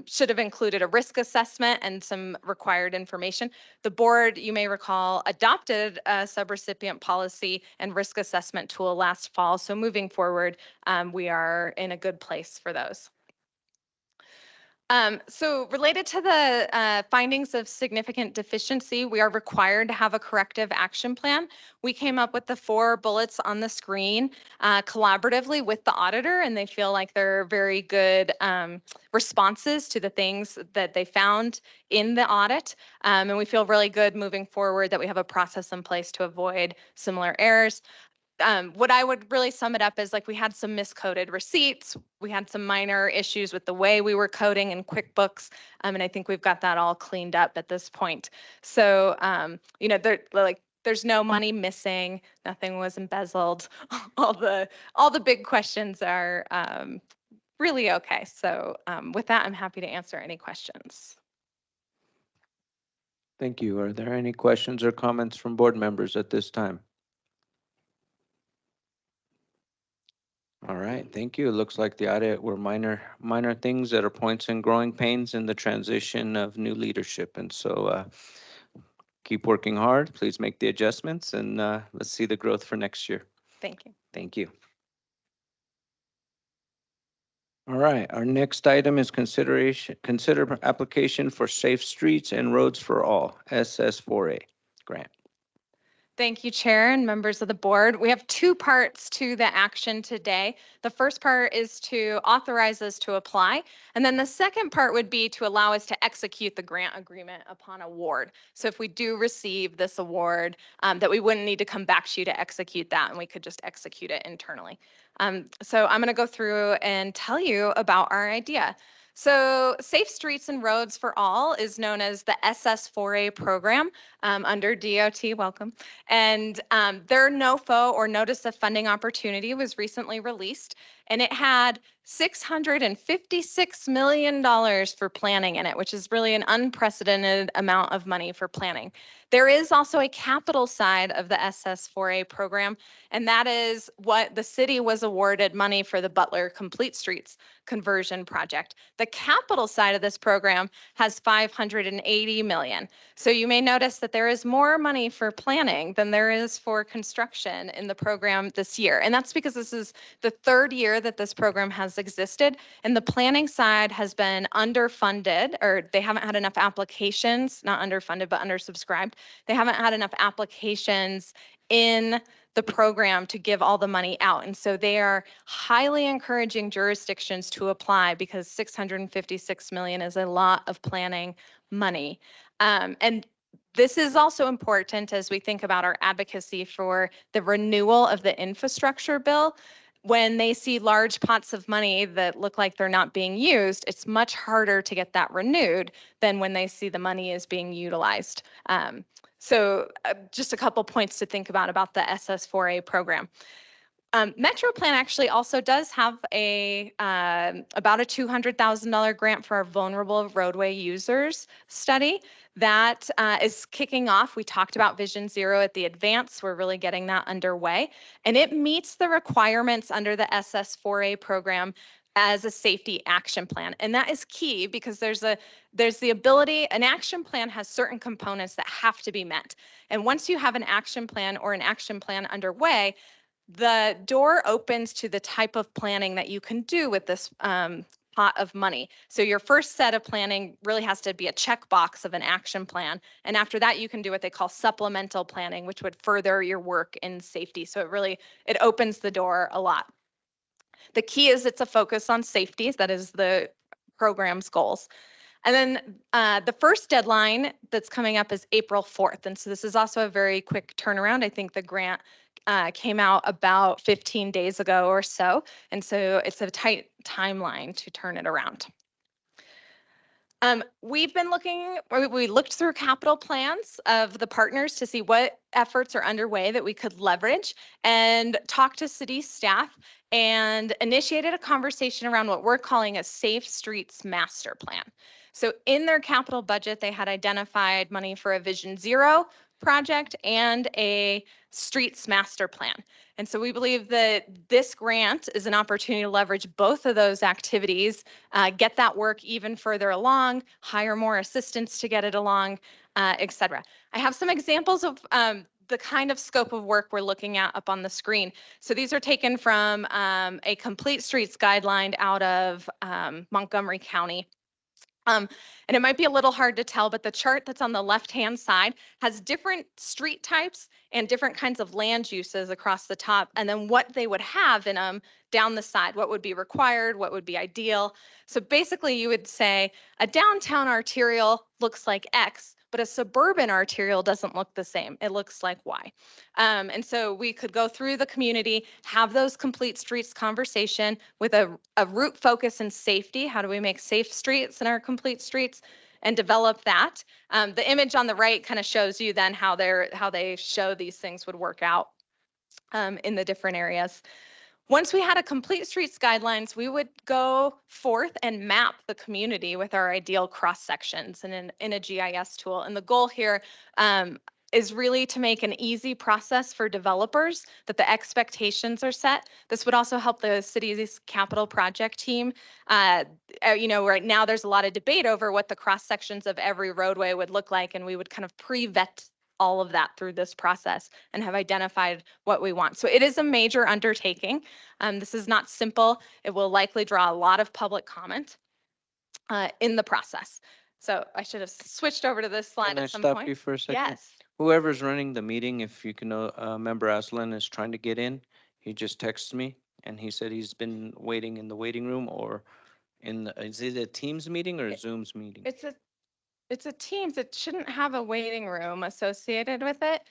should have included a risk assessment and some required information. The board, you may recall, adopted a subrecipient policy and risk assessment tool last fall. So moving forward, we are in a good place for those. So related to the findings of significant deficiency, we are required to have a corrective action plan. We came up with the 4 bullets on the screen collaboratively with the auditor, and they feel like they're very good responses to the things that they found in the audit. And we feel really good moving forward that we have a process in place to avoid similar errors. What I would really sum it up is like we had some miscoded receipts. We had some minor issues with the way we were coding in QuickBooks. And I think we've got that all cleaned up at this point. So, you know, there's no money missing. Nothing was embezzled. all the big questions are really okay. So with that, I'm happy to answer any questions. Thank you. Are there any questions or comments from board members at this time? All right, thank you. It looks like the audit were minor things that are points and growing pains in the transition of new leadership. And so keep working hard. Please make the adjustments, and let's see the growth for next year. Thank you. Thank you. All right, our next item is consider application for Safe Streets and Roads for All, SS4A grant. Thank you, Chair and members of the board. We have 2 parts to the action today. The first part is to authorize us to apply, and then the second part would be to allow us to execute the grant agreement upon award. So if we do receive this award, that we wouldn't need to come back to you to execute that, and we could just execute it internally. So I'm going to go through and tell you about our idea. So Safe Streets and Roads for All is known as the SS4A program under DOT, welcome. And their NOFO, or Notice of Funding Opportunity, was recently released, and it had $656 million for planning in it, which is really an unprecedented amount of money for planning. There is also a capital side of the SS4A program, and that is what the city was awarded money for the Butler Complete Streets conversion project. The capital side of this program has $580 million. So you may notice that there is more money for planning than there is for construction in the program this year. And that's because this is the 3rd year that this program has existed, and the planning side has been underfunded, or they haven't had enough applications, not underfunded, but undersubscribed. They haven't had enough applications in the program to give all the money out. And so they are highly encouraging jurisdictions to apply because $656 million is a lot of planning money. And this is also important as we think about our advocacy for the renewal of the infrastructure bill. When they see large pots of money that look like they're not being used, it's much harder to get that renewed than when they see the money is being utilized. So just a couple points to think about the SS4A program. MetroPlan actually also does have a about a $200,000 grant for our vulnerable roadway users study that is kicking off. We talked about Vision Zero at the advance. We're really getting that underway, and it meets the requirements under the SS4A program as a safety action plan. And that is key because there's the ability, an action plan has certain components that have to be met. And once you have an action plan or an action plan underway, the door opens to the type of planning that you can do with this pot of money. So your first set of planning really has to be a checkbox of an action plan. And after that, you can do what they call supplemental planning, which would further your work in safety. So it opens the door a lot. The key is it's a focus on safety. That is the program's goals. And then the first deadline that's coming up is April 4th. And so this is also a very quick turnaround. I think the grant came out about 15 days ago or so. And so it's a tight timeline to turn it around. We looked through capital plans of the partners to see what efforts are underway that we could leverage, and talked to city staff and initiated a conversation around what we're calling a Safe Streets Master Plan. So in their capital budget, they had identified money for a Vision Zero, project and a streets master plan. And so we believe that this grant is an opportunity to leverage both of those activities, get that work even further along, hire more assistants to get it along, et cetera. I have some examples of the kind of scope of work we're looking at up on the screen. So these are taken from a complete streets guideline out of Montgomery County. And it might be a little hard to tell, but the chart that's on the left-hand side has different street types and different kinds of land uses across the top, and then what they would have in them down the side, what would be required, what would be ideal. So basically you would say a downtown arterial looks like X, but a suburban arterial doesn't look the same. It looks like Y. And so we could go through the community, have those complete streets conversation with a root focus in safety. How do we make safe streets in our complete streets? And develop that. The image on the right kind of shows you then how they show these things would work out in the different areas. Once we had a complete streets guidelines, we would go forth and map the community with our ideal cross sections and in a GIS tool. And the goal here is really to make an easy process for developers, that the expectations are set. This would also help the city's capital project team. Right now there's a lot of debate over what the cross sections of every roadway would look like, and we would kind of pre-vet all of that through this process and have identified what we want. So it is a major undertaking. This is not simple. It will likely draw a lot of public comment in the process. So I should have switched over to this slide Can I at some stop point. you for a second? Yes. Whoever's running the meeting, if you can know, member Aslan is trying to get in. He just texted me and he said he's been waiting in the waiting room or is it a Teams meeting or a Zoom's meeting? It's a Teams. It shouldn't have a waiting room associated with it.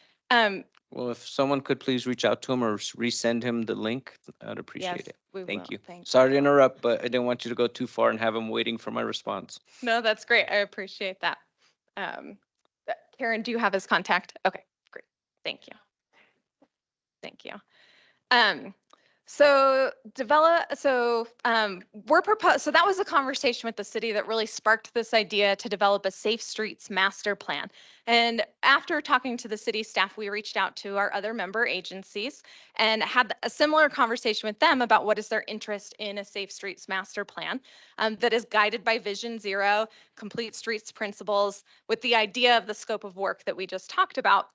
Well, if someone could please reach out to him or resend him the link, I'd appreciate Yes, it. we Thank will. you. Thank Sorry to interrupt, but I didn't want you to go too far and have him waiting for my response. No, that's great. I appreciate that. Karen, do you have his contact? Okay, great. Thank you. Thank you. So that was a conversation with the city that really sparked this idea to develop a safe streets master plan. And after talking to the city staff, we reached out to our other member agencies and had a similar conversation with them about what is their interest in a safe streets master plan that is guided by Vision Zero, complete streets principles, with the idea of the scope of work that we just talked about.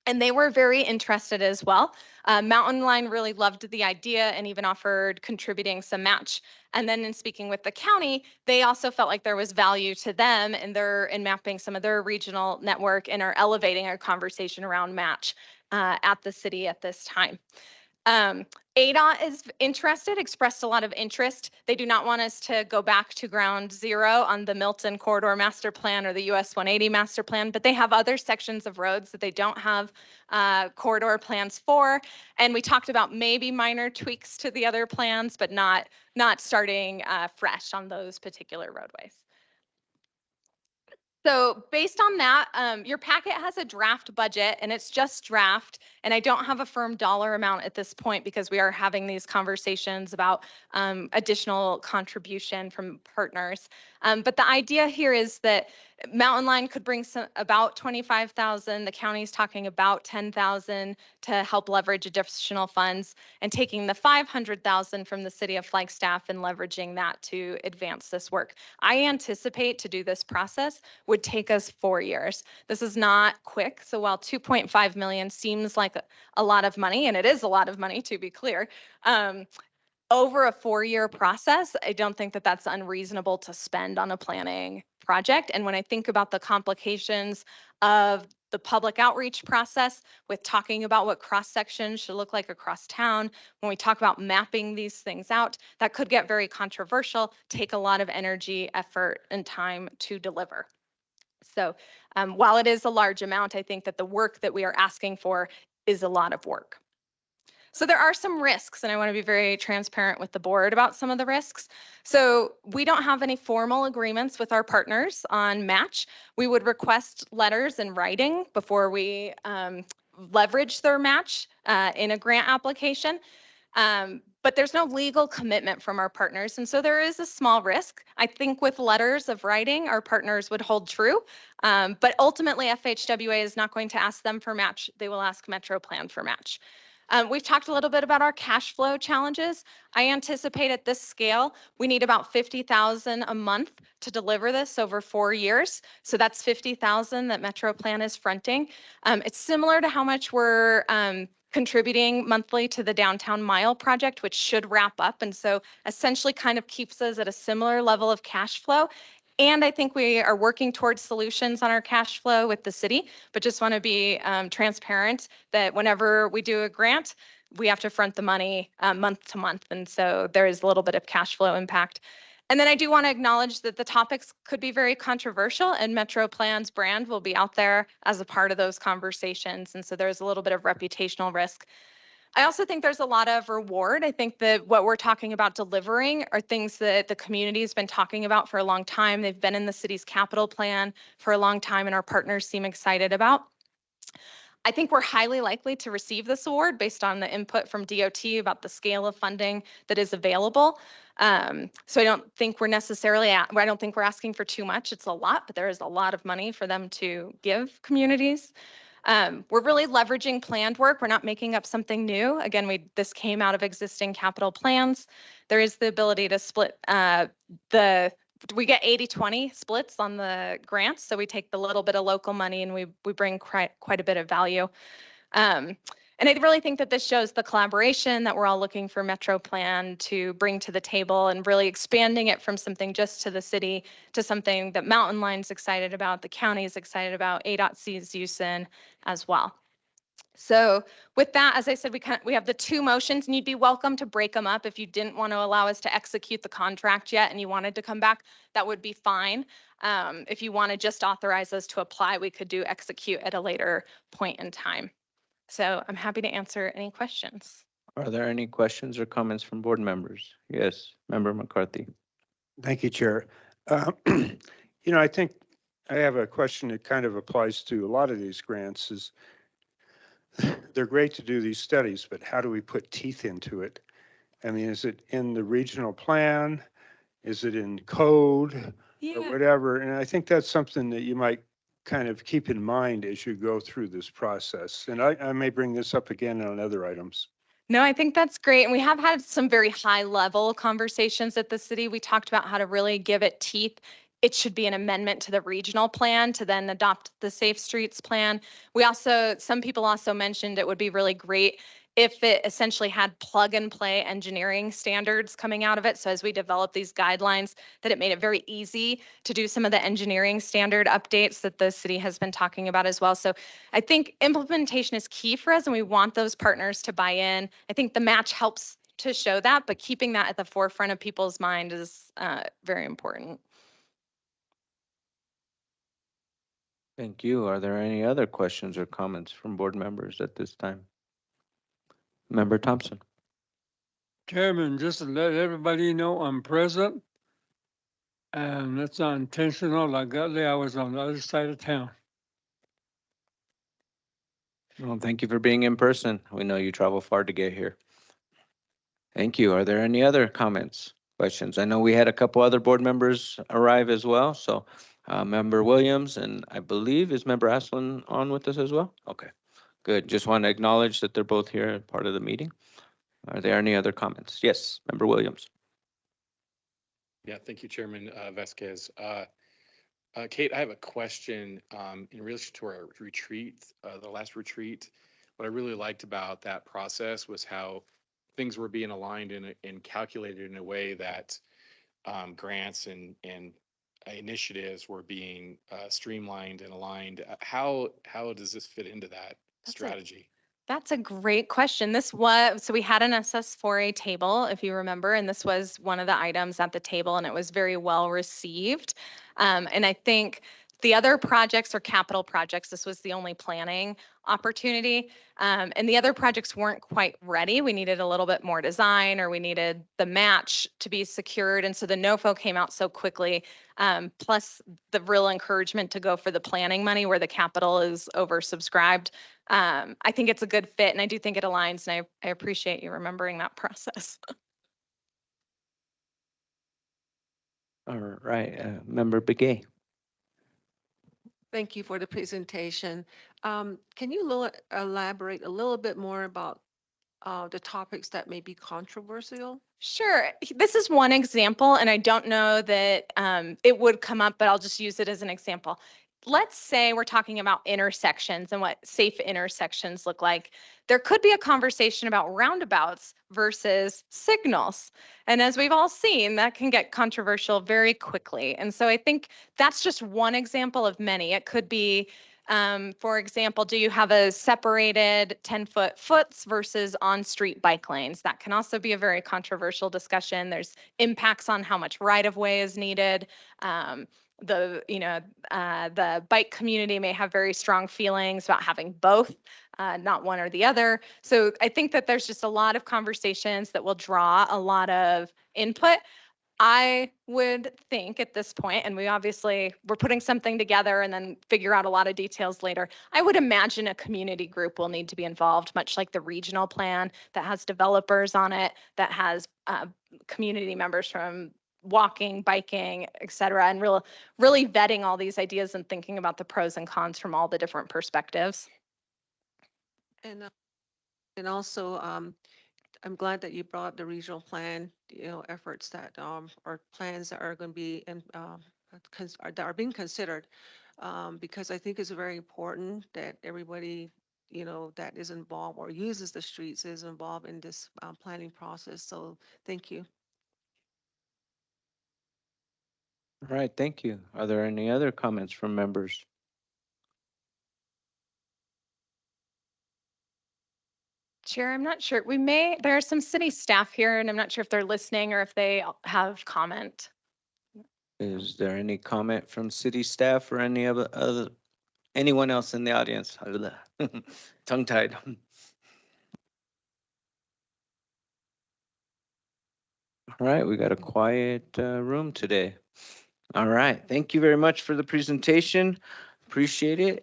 And they were very interested as well. Mountain Line really loved the idea and even offered contributing some match. And then in speaking with the county, they also felt like there was value to them in mapping some of their regional network and are elevating our conversation around match at the city at this time. ADOT is interested, expressed a lot of interest. They do not want us to go back to ground zero on the Milton Corridor Master Plan or the US 180 Master Plan, but they have other sections of roads that they don't have corridor plans for. And we talked about maybe minor tweaks to the other plans, but not starting fresh on those particular roadways. So based on that, your packet has a draft budget and it's just draft. And I don't have a firm dollar amount at this point because we are having these conversations about additional contribution from partners. But the idea here is that Mountain Line could bring about 25,000. The county's talking about 10,000 to help leverage additional funds, and taking the 500,000 from the city of Flagstaff and leveraging that to advance this work. I anticipate to do this process would take us 4 years. This is not quick. So while 2.5 million seems like a lot of money, and it is a lot of money to be clear, over a 4-year process, I don't think that that's unreasonable to spend on a planning project. And when I think about the complications of the public outreach process with talking about what cross sections should look like across town, when we talk about mapping these things out, that could get very controversial, take a lot of energy, effort, and time to deliver. So while it is a large amount, I think that the work that we are asking for is a lot of work. So there are some risks, and I want to be very transparent with the board about some of the risks. So we don't have any formal agreements with our partners on match. We would request letters in writing before we leverage their match in a grant application. but there's no legal commitment from our partners. And so there is a small risk. I think with letters of writing, our partners would hold true. But ultimately, FHWA is not going to ask them for match. They will ask Metro Plan for match. We've talked a little bit about our cash flow challenges. I anticipate at this scale, we need about 50,000 a month to deliver this over 4 years. So that's 50,000 that Metro Plan is fronting. It's similar to how much we're contributing monthly to the Downtown Mile project, which should wrap up. And so essentially kind of keeps us at a similar level of cash flow. And I think we are working towards solutions on our cash flow with the city, but just want to be transparent that whenever we do a grant, we have to front the money month to month. And so there is a little bit of cash flow impact. And then I do want to acknowledge that the topics could be very controversial, and Metro Plan's brand will be out there as a part of those conversations. And so there's a little bit of reputational risk. I also think there's a lot of reward. I think that what we're talking about delivering are things that the community has been talking about for a long time. They've been in the city's capital plan for a long time, and our partners seem excited about. I think we're highly likely to receive this award based on the input from DOT about the scale of funding that is available. So I don't think we're necessarily I don't think we're asking for too much. It's a lot, but there is a lot of money for them to give communities. We're really leveraging planned work. We're not making up something new. Again, this came out of existing capital plans. There is the ability to split we get 80-20 splits on the grants. So we take the little bit of local money and we bring quite a bit of value. And I really think that this shows the collaboration that we're all looking for Metro Plan to bring to the table, and really expanding it from something just to the city to something that Mountain Line's excited about, the county is excited about, ADOT sees use in as well. So with that, as I said, we have the two motions, and you'd be welcome to break them up. If you didn't want to allow us to execute the contract yet and you wanted to come back, that would be fine. If you want to just authorize us to apply, we could do execute at a later point in time. So I'm happy to answer any questions. Are there any questions or comments from board members? Yes, Member McCarthy. Thank you, Chair. I think I have a question that kind of applies to a lot of these grants. Is they're great to do these studies, but how do we put teeth into it? I mean, is it in the regional plan? Is it in code or whatever? And I think that's something that you might kind of keep in mind as you go through this process. And I may bring this up again on other items. No, I think that's great. And we have had some very high level conversations at the city. We talked about how to really give it teeth. It should be an amendment to the regional plan to then adopt the Safe Streets plan. Some people also mentioned it would be really great if it essentially had plug and play engineering standards coming out of it. So as we develop these guidelines, that it made it very easy to do some of the engineering standard updates that the city has been talking about as well. So I think implementation is key for us, and we want those partners to buy in. I think the match helps to show that, but keeping that at the forefront of people's mind is very important. Thank you. Are there any other questions or comments from board members at this time? Member Thompson. Chairman, just to let everybody know I'm present, and that's not intentional. Like I was on the other side of town. Well, thank you for being in person. We know you travel far to get here. Thank you. Are there any other comments, questions? I know we had a couple other board members arrive as well. So Member Williams, and I believe is Member Aslan on with us as well? Okay, good. Just want to acknowledge that they're both here as part of the meeting. Are there any other comments? Yes, Member Williams. Yeah, thank you, Chairman Vasquez. Kate, I have a question in relation to our retreat, the last retreat. What I really liked about that process was how things were being aligned and calculated in a way that grants and initiatives were being streamlined and aligned. How does this fit into that strategy? That's a great question. So we had an SS4A table, if you remember, and this was one of the items at the table, and it was very well received. And I think the other projects are capital projects. This was the only planning opportunity. And the other projects weren't quite ready. We needed a little bit more design, or we needed the match to be secured. And so the NOFO came out so quickly, plus the real encouragement to go for the planning money where the capital is oversubscribed. I think it's a good fit and I do think it aligns and I appreciate you remembering that process. All right, Member Begay. Thank you for the presentation. Can you elaborate a little bit more about the topics that may be controversial? Sure. This is one example, and I don't know that it would come up, but I'll just use it as an example. Let's say we're talking about intersections and what safe intersections look like. There could be a conversation about roundabouts versus signals. And as we've all seen, that can get controversial very quickly. And so I think that's just one example of many. It could be for example, do you have a separated 10-foot foots versus on-street bike lanes? That can also be a very controversial discussion. There's impacts on how much right-of-way is needed. The bike community may have very strong feelings about having both, not one or the other. So I think that there's just a lot of conversations that will draw a lot of input. I would think at this point, and we're putting something together and then figure out a lot of details later. I would imagine a community group will need to be involved, much like the regional plan that has developers on it, that has community members from walking, biking, et cetera, and really vetting all these ideas and thinking about the pros and cons from all the different perspectives. And also, I'm glad that you brought up the regional plan, efforts that or plans that are going to be that are being considered, because I think it's very important that everybody, that is involved or uses the streets is involved in this planning process. So thank you. All right, thank you. Are there any other comments from members? Chair, I'm not sure. There are some city staff here and I'm not sure if they're listening or if they have comment. Is there any comment from city staff or anyone else in the audience? Tongue-tied. All right, we got a quiet room today. All right, thank you very much for the presentation. Appreciate it.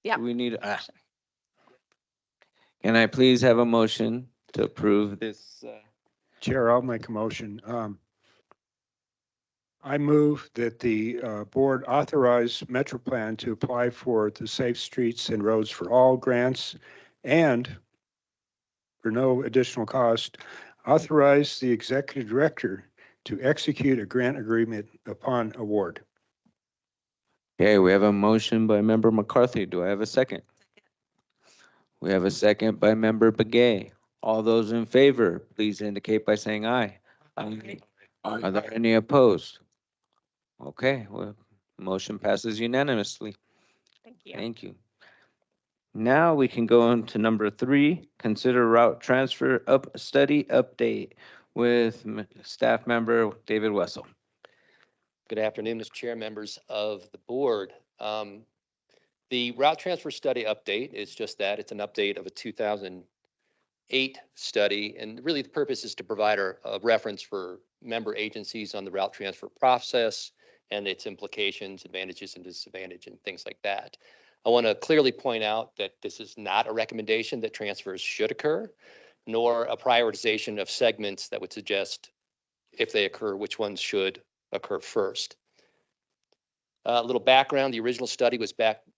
Yeah. Do we need, can I please have a motion to approve this? Chair, I'll make a motion. I move that the board authorize MetroPlan to apply for the Safe Streets and Roads for All grants and for no additional cost, authorize the executive director to execute a grant agreement upon award. Okay, we have a motion by Member McCarthy. Do I have a second? We have a second by Member Begay. All those in favor, please indicate by saying aye. Aye. Are there any opposed? Okay, well, motion passes unanimously. Thank you. Thank you. Now we can go on to number 3, consider route transfer study update with staff member David Wessel. Good afternoon, Mr. Chair, members of the board. The route transfer study update is just that. It's an update of a 2008 study. And really the purpose is to provide a reference for member agencies on the route transfer process and its implications, advantages and disadvantages and things like that. I want to clearly point out that this is not a recommendation that transfers should occur, nor a prioritization of segments that would suggest if they occur, which ones should occur first. A little background, the original study was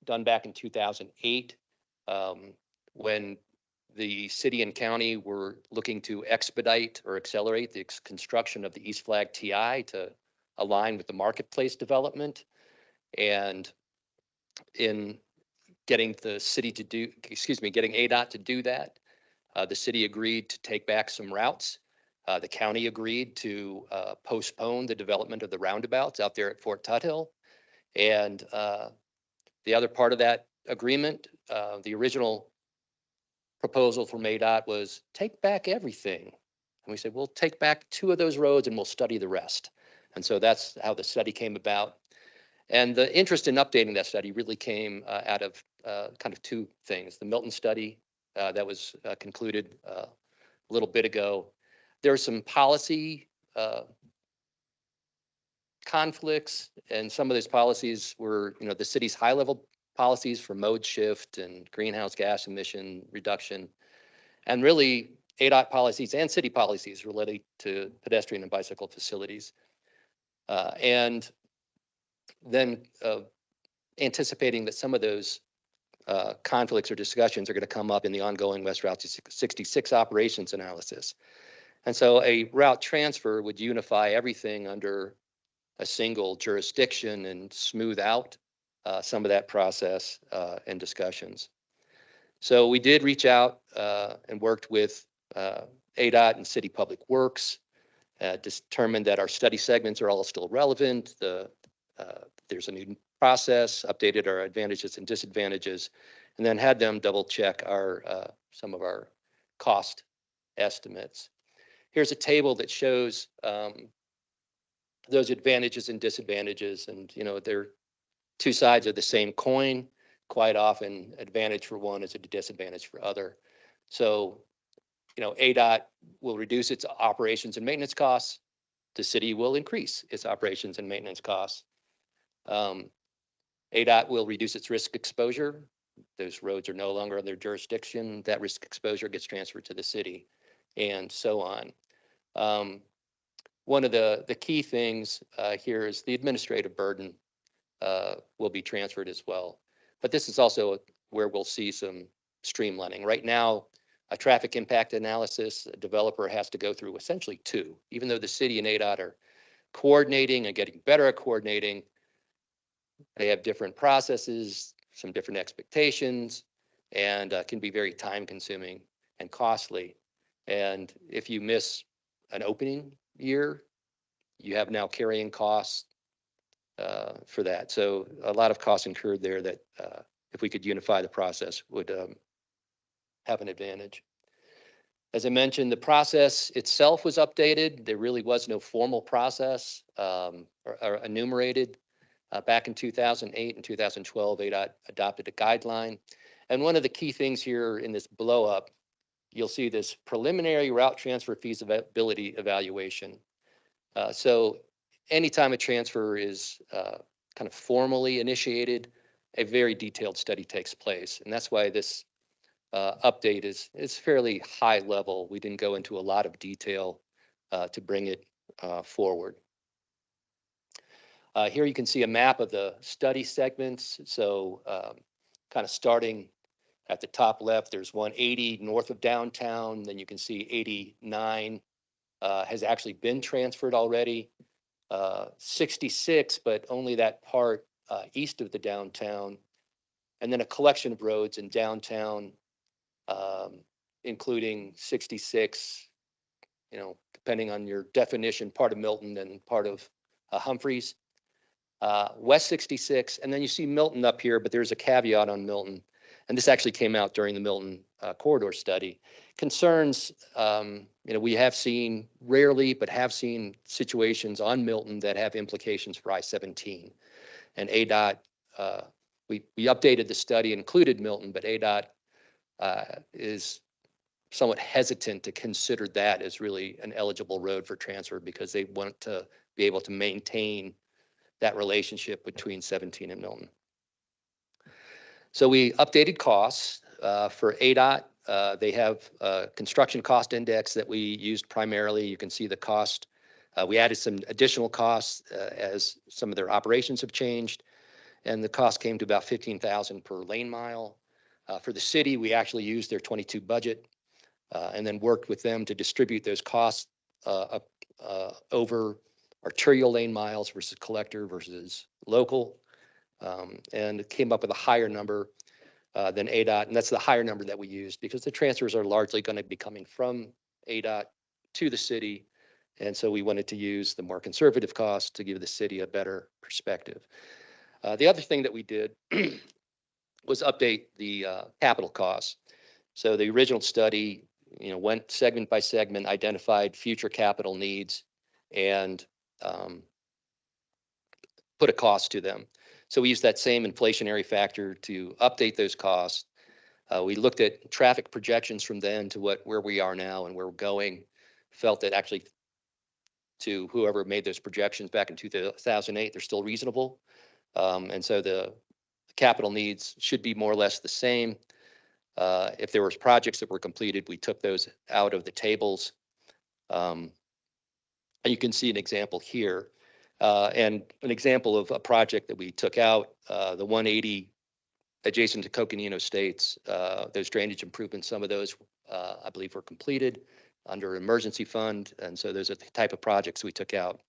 done back in 2008 when the city and county were looking to expedite or accelerate the construction of the East Flag TI to align with the marketplace development. And in getting the city to do, getting ADOT to do that, the city agreed to take back some routes. The county agreed to postpone the development of the roundabouts out there at Fort Tuthill. And the other part of that agreement, the original proposal from ADOT was take back everything. And we said, we'll take back 2 of those roads and we'll study the rest. And so that's how the study came about. And the interest in updating that study really came out of kind of 2 things. The Milton study that was concluded a little bit ago. There are some policy conflicts, and some of those policies were, the city's high-level policies for mode shift and greenhouse gas emission reduction, and really ADOT policies and city policies related to pedestrian and bicycle facilities. And then anticipating that some of those conflicts or discussions are going to come up in the ongoing West Route 66 operations analysis. And so a route transfer would unify everything under a single jurisdiction and smooth out some of that process and discussions. So we did reach out and worked with ADOT and City Public Works, determined that our study segments are all still relevant. There's a new process, updated our advantages and disadvantages, and then had them double check our some of our cost estimates. Here's a table that shows those advantages and disadvantages, and they're two sides of the same coin. Quite often, advantage for one is a disadvantage for other. So, ADOT will reduce its operations and maintenance costs. The city will increase its operations and maintenance costs. ADOT will reduce its risk exposure. Those roads are no longer under jurisdiction. That risk exposure gets transferred to the city, and so on. One of the key things here is the administrative burden will be transferred as well. But this is also where we'll see some streamlining. Right now, a traffic impact analysis, a developer has to go through essentially two. Even though the city and ADOT are coordinating and getting better at coordinating, they have different processes, some different expectations, and can be very time consuming and costly. And if you miss an opening year, you have now carrying costs for that. So a lot of costs incurred there that if we could unify the process would have an advantage. As I mentioned, the process itself was updated. There really was no formal process or enumerated. Back in 2008 and 2012, ADOT adopted a guideline. And one of the key things here in this blow up, you'll see this preliminary route transfer feasibility evaluation. So anytime a transfer is kind of formally initiated, a very detailed study takes place. And that's why this update is fairly high level. We didn't go into a lot of detail to bring it forward. Here you can see a map of the study segments. So kind of starting at the top left, there's 180 north of downtown. Then you can see 89 has actually been transferred already. 66, but only that part east of the downtown. And then a collection of roads in downtown, including 66, depending on your definition, part of Milton and part of Humphreys. West 66, and then you see Milton up here, but there's a caveat on Milton. And this actually came out during the Milton corridor study. Concerns, we have seen rarely, but have seen situations on Milton that have implications for I-17. And ADOT, we updated the study, included Milton, but ADOT is somewhat hesitant to consider that as really an eligible road for transfer because they want to be able to maintain that relationship between 17 and Milton. So we updated costs for ADOT. They have a construction cost index that we used primarily. You can see the cost. We added some additional costs as some of their operations have changed, and the cost came to about $15,000 per lane mile. For the city, we actually used their 22 budget and then worked with them to distribute those costs over arterial lane miles versus collector versus local. And it came up with a higher number than ADOT, and that's the higher number that we used because the transfers are largely going to be coming from ADOT to the city, and so we wanted to use the more conservative cost to give the city a better perspective. The other thing that we did was update the capital costs. So the original study, went segment by segment, identified future capital needs, and put a cost to them. So we used that same inflationary factor to update those costs. We looked at traffic projections from then to where we are now and where we're going. Felt that actually to whoever made those projections back in 2008, they're still reasonable. And so the capital needs should be more or less the same. If there was projects that were completed, we took those out of the tables. And you can see an example here. And an example of a project that we took out, the 180 adjacent to Coconino Estates, those drainage improvements, some of those I believe were completed under emergency fund. And so those are the type of projects we took out.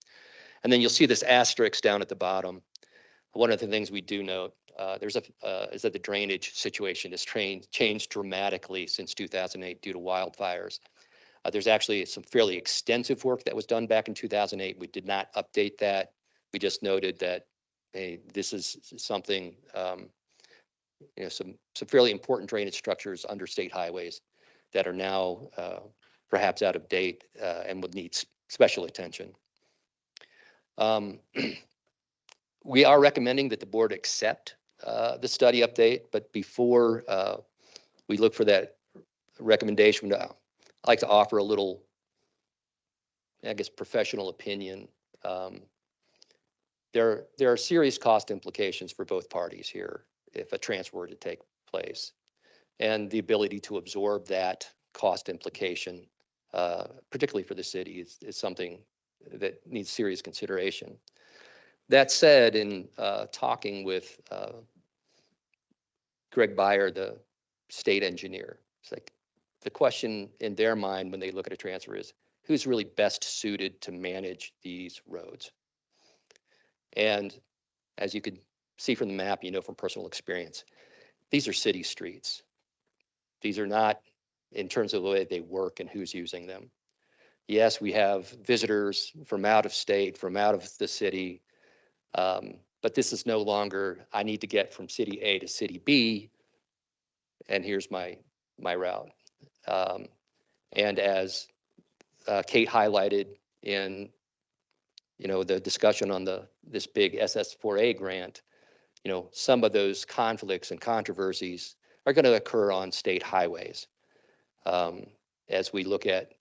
And then you'll see this asterisk down at the bottom. One of the things we do note is that the drainage situation has changed dramatically since 2008 due to wildfires. There's actually some fairly extensive work that was done back in 2008. We did not update that. We just noted that, hey, this is something, some fairly important drainage structures under state highways that are now perhaps out of date and would need special attention. We are recommending that the board accept the study update, but before we look for that recommendation, I'd like to offer a little, I guess, professional opinion. There are serious cost implications for both parties here if a transfer were to take place, and the ability to absorb that cost implication, particularly for the city, is something that needs serious consideration. That said, in talking with Greg Beyer, the state engineer, it's like the question in their mind when they look at a transfer is, who's really best suited to manage these roads? And as you could see from the map, you know from personal experience, these are city streets. These are not in terms of the way they work and who's using them. Yes, we have visitors from out of state, from out of the city, but this is no longer, I need to get from city A to city B, and here's my route. And as Kate highlighted in the discussion on this big SS4A grant, some of those conflicts and controversies are going to occur on state highways as we look at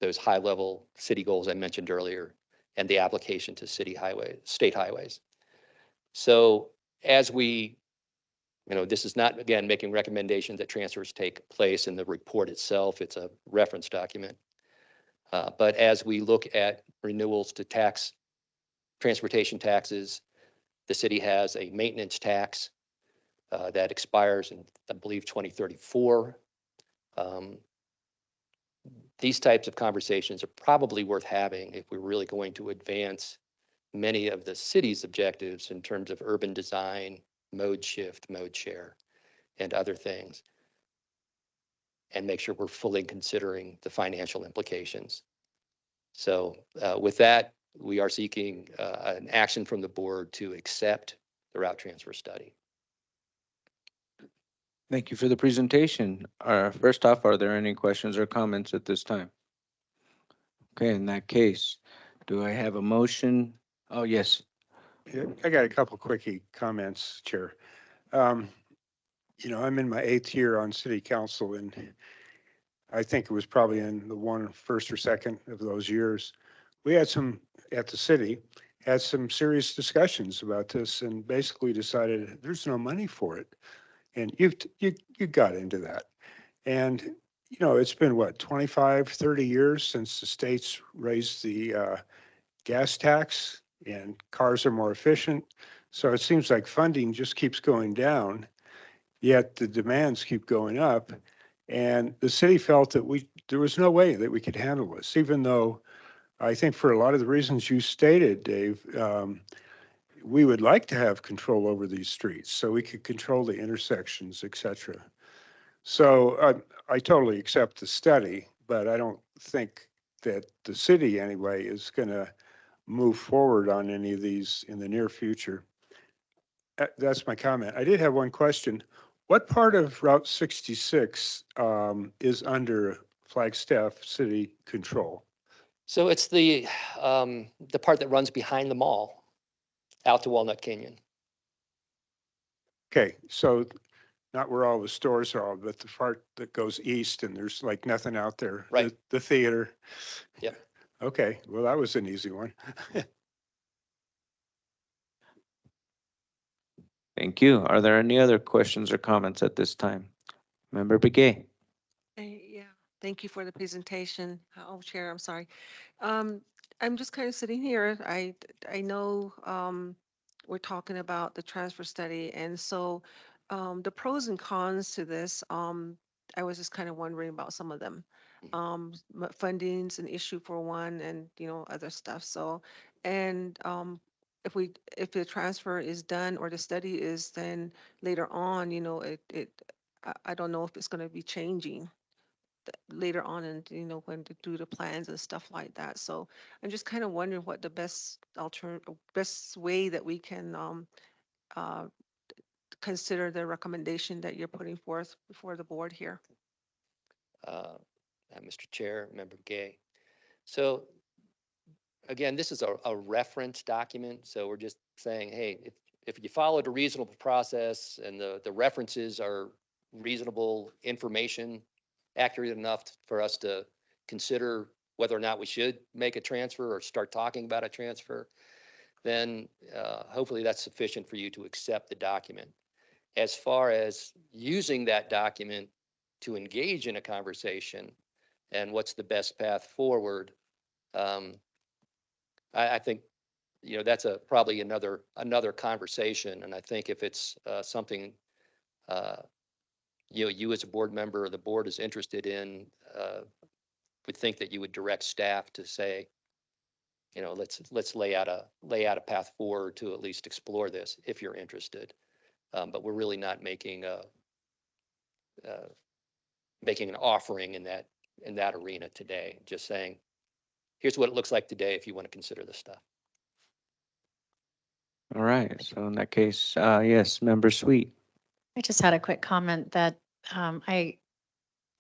those high-level city goals I mentioned earlier and the application to state highways. So as we, this is not, again, making recommendations that transfers take place in the report itself. It's a reference document. But as we look at renewals to transportation taxes, the city has a maintenance tax that expires in, I believe, 2034. These types of conversations are probably worth having if we're really going to advance many of the city's objectives in terms of urban design, mode shift, mode share, and other things, and make sure we're fully considering the financial implications. So with that, we are seeking an action from the board to accept the route transfer study. Thank you for the presentation. First off, are there any questions or comments at this time? Okay, in that case, do I have a motion? Oh, yes. Yeah, I got a couple quickie comments, Chair. I'm in my 8th year on city council, and I think it was probably in the first or second of those years. We had at the city, had some serious discussions about this and basically decided there's no money for it. And you got into that. And, it's been what, 25, 30 years since the states raised the gas tax and cars are more efficient. So it seems like funding just keeps going down, yet the demands keep going up. And the city felt that there was no way that we could handle this, even though I think for a lot of the reasons you stated, Dave, we would like to have control over these streets so we could control the intersections, et cetera. So I totally accept the study, but I don't think that the city anyway is going to move forward on any of these in the near future. That's my comment. I did have one question. What part of Route 66 is under Flagstaff city control? So it's the part that runs behind the mall out to Walnut Canyon. Okay, so not where all the stores are, but the part that goes east and there's like nothing out there. Right. The theater. Yep. Okay, well, that was an easy one. Thank you. Are there any other questions or comments at this time? Member Begay? Yeah, thank you for the presentation. Oh, Chair, I'm sorry. Um, I'm just kind of sitting here. I know we're talking about the transfer study, and so the pros and cons to this, I was just kind of wondering about some of them. Funding's an issue for one, and other stuff. So, and if the transfer is done or the study is then later on, I don't know if it's going to be changing later on, and when to do the plans and stuff like that. So I'm just kind of wondering what the best way that we can uh, consider the recommendation that you're putting forth before the board here. Mr. Chair, Member Gay. So again, this is a reference document. So we're just saying, hey, if you followed a reasonable process and the references are reasonable information, accurate enough for us to consider whether or not we should make a transfer or start talking about a transfer, then hopefully that's sufficient for you to accept the document. As far as using that document to engage in a conversation and what's the best path forward, I think that's probably another conversation. And I think if it's something you as a board member or the board is interested in, would think that you would direct staff to say, let's lay out a path forward to at least explore this if you're interested. But we're really not making an offering in that arena today. Just saying, here's what it looks like today if you want to consider this stuff. All right, so in that case, yes, Member Sweet. I just had a quick comment that I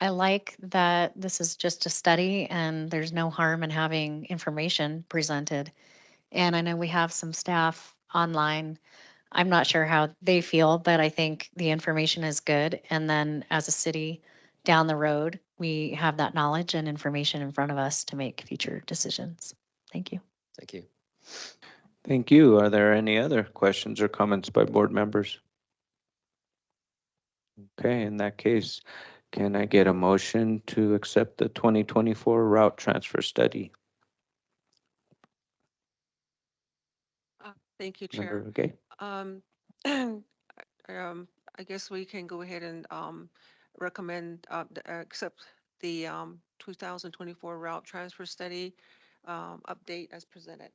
like that this is just a study and there's no harm in having information presented. And I know we have some staff online. I'm not sure how they feel, but I think the information is good. And then as a city down the road, we have that knowledge and information in front of us to make future decisions. Thank you. Thank you. Thank you. Are there any other questions or comments by board members? Okay, in that case, can I get a motion to accept the 2024 route transfer study? Thank you, Chair. Member Begay? I guess we can go ahead and recommend accept the 2024 route transfer study update as presented.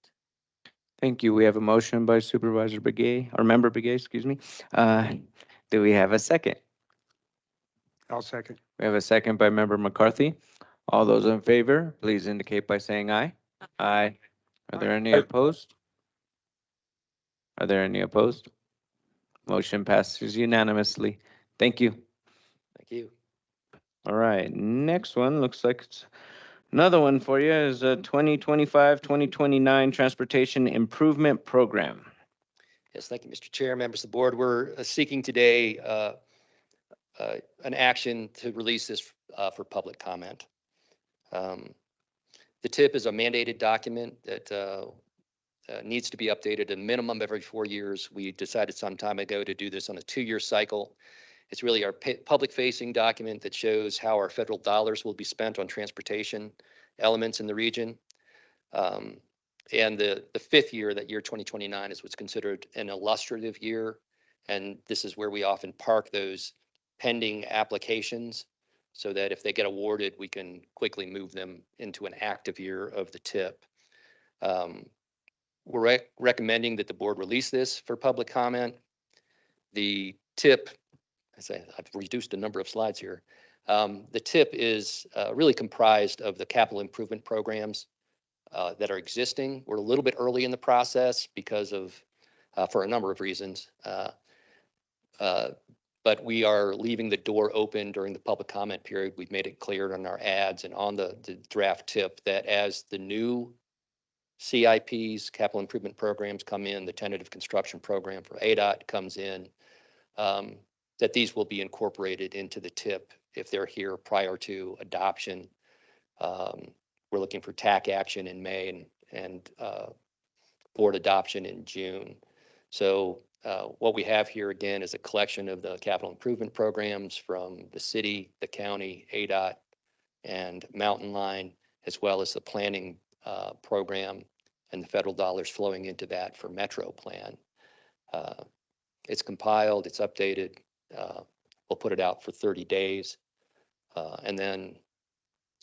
Thank you. We have a motion by Supervisor Begay, or Member Begay, excuse me. Do we have a second? I'll second. We have a second by Member McCarthy. All those in favor, please indicate by saying aye. Aye. Are there any opposed? Are there any opposed? Motion passes unanimously. Thank you. Thank you. All right, next one looks like it's another one for you is a 2025-2029 Transportation Improvement Program. Yes, thank you, Mr. Chair, members of the board. We're seeking today an action to release this for public comment. The TIP is a mandated document that needs to be updated a minimum every 4 years. We decided some time ago to do this on a 2-year cycle. It's really our public-facing document that shows how our federal dollars will be spent on transportation elements in the region. And the 5th year, that year 2029, is what's considered an illustrative year. And this is where we often park those pending applications so that if they get awarded, we can quickly move them into an active year of the TIP. We're recommending that the board release this for public comment. The TIP, I've reduced the number of slides here. The TIP is really comprised of the capital improvement programs that are existing. We're a little bit early in the process because of, for a number of reasons. But we are leaving the door open during the public comment period. We've made it clear on our ads and on the draft TIP that as the new CIPs, capital improvement programs, come in, the tentative construction program for ADOT comes in, that these will be incorporated into the TIP if they're here prior to adoption. We're looking for TAC action in May and board adoption in June. So what we have here again is a collection of the capital improvement programs from the city, the county, ADOT, and Mountain Line, as well as the planning program and the federal dollars flowing into that for Metro Plan. It's compiled, it's updated. We'll put it out for 30 days. And then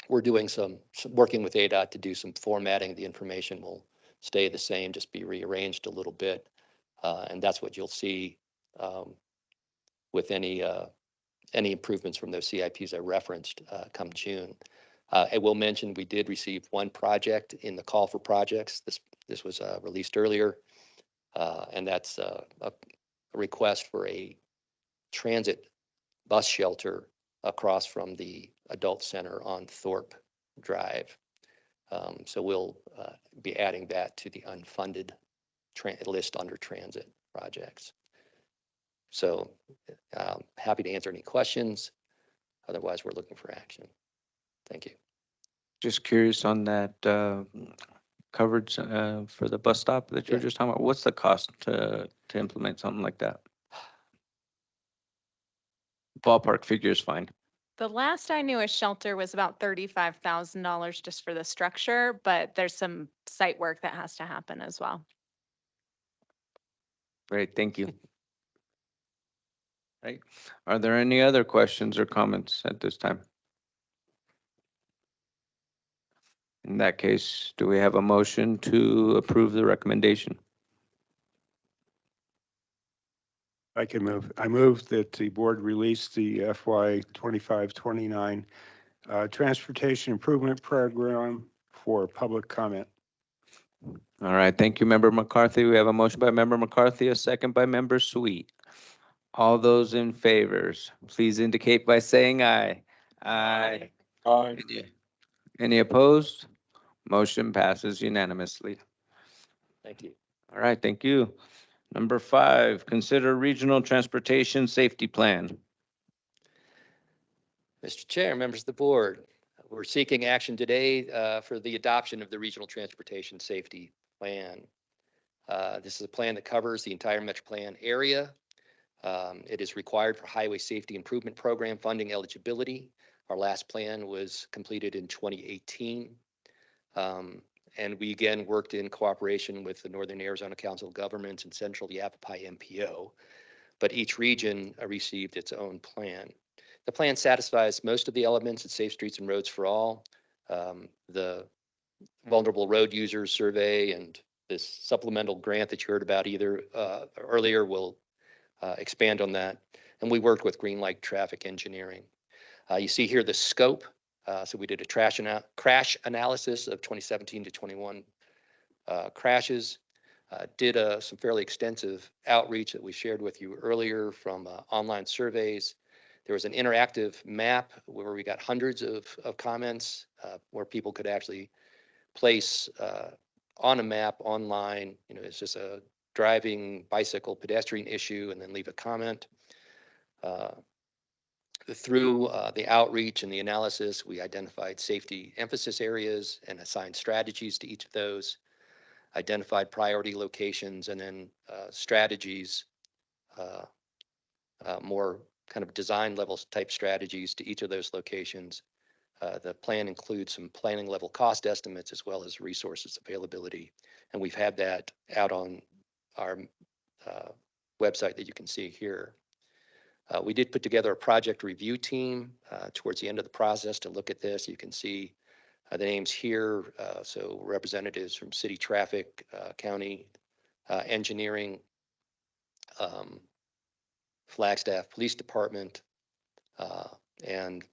we're doing some working with ADOT to do some formatting. The information will stay the same, just be rearranged a little bit. And that's what you'll see with any improvements from those CIPs I referenced come June. I will mention we did receive one project in the call for projects. This was released earlier, and that's a request for a transit bus shelter across from the adult center on Thorpe Drive. So we'll be adding that to the unfunded list under transit projects. So happy to answer any questions. Otherwise, we're looking for action. Thank you. Just curious on that coverage for the bus stop that you were Yeah. just talking about. What's the cost to implement something like that? Ballpark figure is fine. The last I knew, a shelter was about $35,000 just for the structure, but there's some site work that has to happen as well. Great, thank you. Right. Are there any other questions or comments at this time? In that case, do we have a motion to approve the recommendation? I can move. I move that the board release the FY 25-29 Transportation Improvement Program for public comment. All right, thank you, Member McCarthy. We have a motion by Member McCarthy, a second by Member Sweet. All those in favors, please indicate by saying aye. Aye. Aye. Any opposed? Motion passes unanimously. Thank you. All right, thank you. Number 5, consider regional transportation safety plan. Mr. Chair, members of the board, we're seeking action today for the adoption of the Regional Transportation Safety Plan. This is a plan that covers the entire Metro Plan area. It is required for Highway Safety Improvement Program funding eligibility. Our last plan was completed in 2018. And we again worked in cooperation with the Northern Arizona Council of Governments and Central Yavapai MPO, but each region received its own plan. The plan satisfies most of the elements at Safe Streets and Roads for All. The Vulnerable Road Users Survey and this supplemental grant that you heard about earlier will expand on that. And we worked with Greenlight Traffic Engineering. You see here the scope. So we did a crash analysis of 2017 to 21 crashes. Did some fairly extensive outreach that we shared with you earlier from online surveys. There was an interactive map where we got hundreds of comments where people could actually place on a map online. You know, it's just a driving, bicycle, pedestrian issue, and then leave a comment. Through the outreach and the analysis, we identified safety emphasis areas and assigned strategies to each of those, identified priority locations, and then strategies, more kind of design levels type strategies to each of those locations. The plan includes some planning level cost estimates as well as resources availability. And we've had that out on our website that you can see here. We did put together a project review team towards the end of the process to look at this. You can see the names here. So representatives from city traffic, county engineering, Flagstaff Police Department, and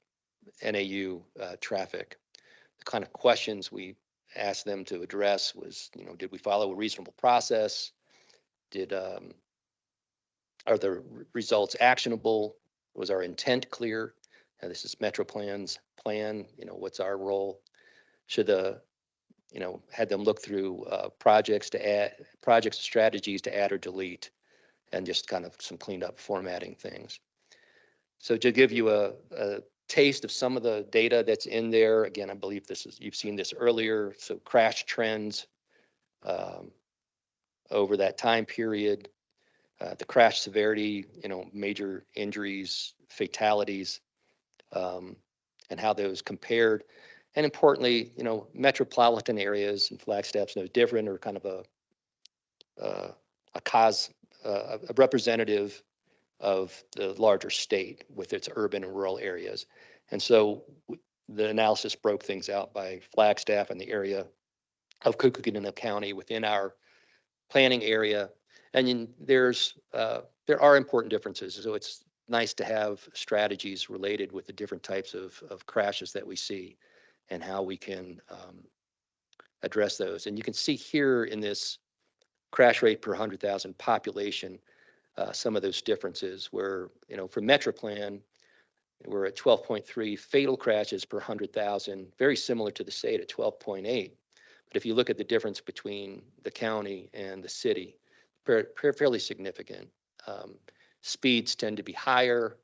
NAU traffic. The kind of questions we asked them to address was, you know, did we follow a reasonable process? Are the results actionable? Was our intent clear? And this is Metro Plan's plan. You know, what's our role? Should had them look through projects strategies to add or delete, and just kind of some cleaned up formatting things. So to give you a taste of some of the data that's in there, again, I believe you've seen this earlier. So crash trends over that time period. the crash severity, major injuries, fatalities, and how those compared. And importantly, metropolitan areas, and Flagstaff's no different, are kind of a representative of the larger state with its urban and rural areas. And so the analysis broke things out by Flagstaff and the area of Coconino County within our planning area. And there are important differences. So it's nice to have strategies related with the different types of crashes that we see and how we can address those. And you can see here in this crash rate per 100,000 population, some of those differences where, for Metroplan, we're at 12.3 fatal crashes per 100,000, very similar to the state at 12.8. But if you look at the difference between the county and the city, fairly significant. Speeds tend to be higher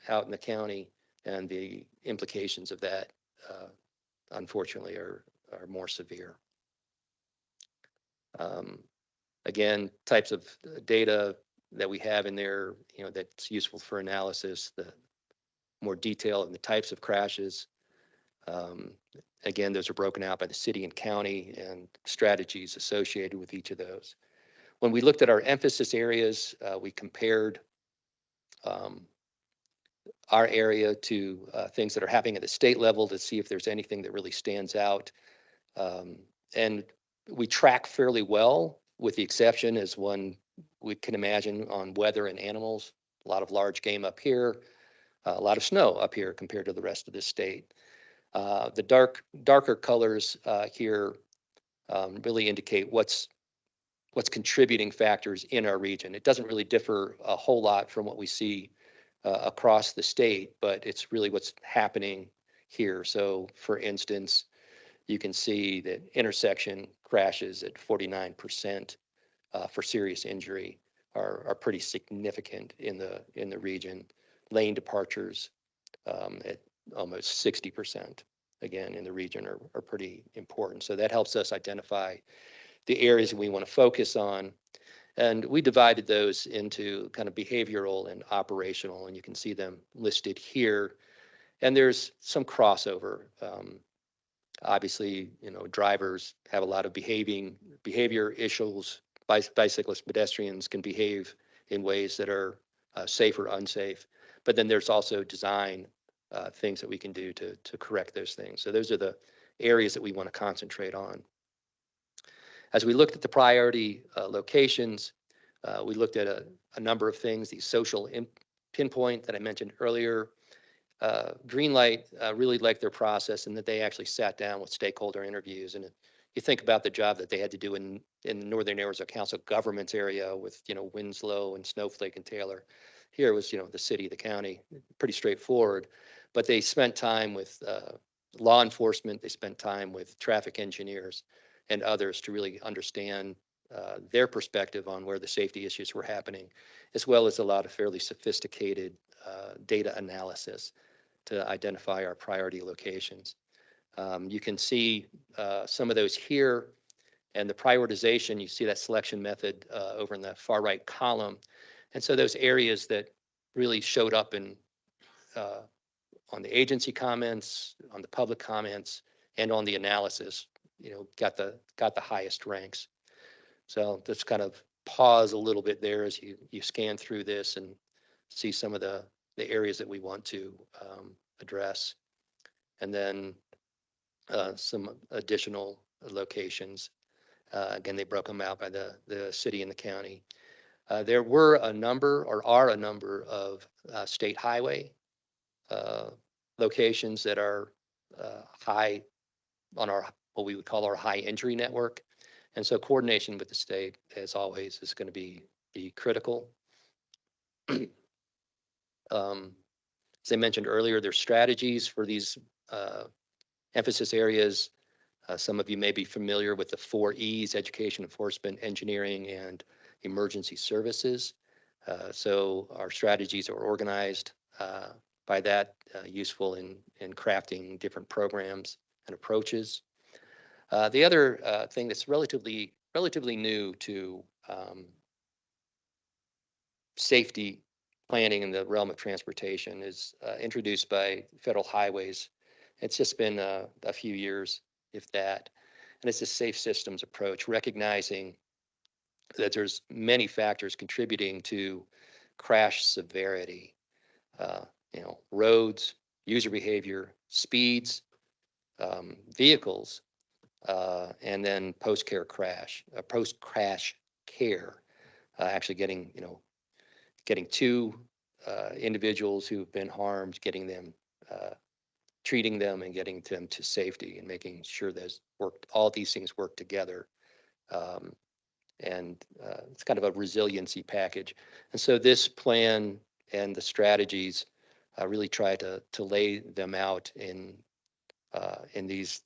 out in the county, and the implications of that, unfortunately, are more severe. Again, types of data that we have in there, that's useful for analysis, the more detail in the types of crashes. Again, those are broken out by the city and county and strategies associated with each of those. When we looked at our emphasis areas, we compared our area to things that are happening at the state level to see if there's anything that really stands out. And we track fairly well, with the exception, as one we can imagine, on weather and animals. A lot of large game up here, a lot of snow up here compared to the rest of the state. The darker colors here really indicate what's contributing factors in our region. It doesn't really differ a whole lot from what we see across the state, but it's really what's happening here. So, for instance, you can see that intersection crashes at 49% for serious injury are pretty significant in the region. Lane departures at almost 60%, again, in the region are pretty important. So that helps us identify the areas we want to focus on. And we divided those into kind of behavioral and operational, and you can see them listed here. And there's some crossover. Obviously, drivers have a lot of behavior issues. Bicyclists, pedestrians can behave in ways that are safe or unsafe. But then there's also design things that we can do to correct those things. So those are the areas that we want to concentrate on. As we looked at the priority locations, we looked at a number of things. The social pinpoint that I mentioned earlier. Greenlight really liked their process, and that they actually sat down with stakeholder interviews. And you think about the job that they had to do in the Northern Arizona Council of Governments area with Winslow and Snowflake and Taylor. Here was the city, the county, pretty straightforward. But they spent time with law enforcement. They spent time with traffic engineers and others to really understand their perspective on where the safety issues were happening, as well as a lot of fairly sophisticated data analysis to identify our priority locations. You can see some of those here, and the prioritization, you see that selection method over in the far right column. And so those areas that really showed up on the agency comments, on the public comments, and on the analysis, got the highest ranks. So just kind of pause a little bit there as you scan through this and see some of the areas that we want to address. And then some additional locations. Again, they broke them out by the city and the county. There are a number of state highway locations that are high on what we would call our high injury network. And so coordination with the state, as always, is going to be critical. As I mentioned earlier, there's strategies for these emphasis areas. Some of you may be familiar with the 4 E's: education, enforcement, engineering, and emergency services. So our strategies are organized by that, useful in crafting different programs and approaches. The other thing that's relatively new to safety planning in the realm of transportation is introduced by Federal Highways. It's just been a few years, if that. And it's a safe systems approach, recognizing that there's many factors contributing to crash severity. Uh, roads, user behavior, speeds, vehicles, and then post-crash care, actually getting to individuals who've been harmed, getting them, treating them and getting them to safety and making sure all these things work together. And it's kind of a resiliency package. And so this plan and the strategies really try to lay them out in these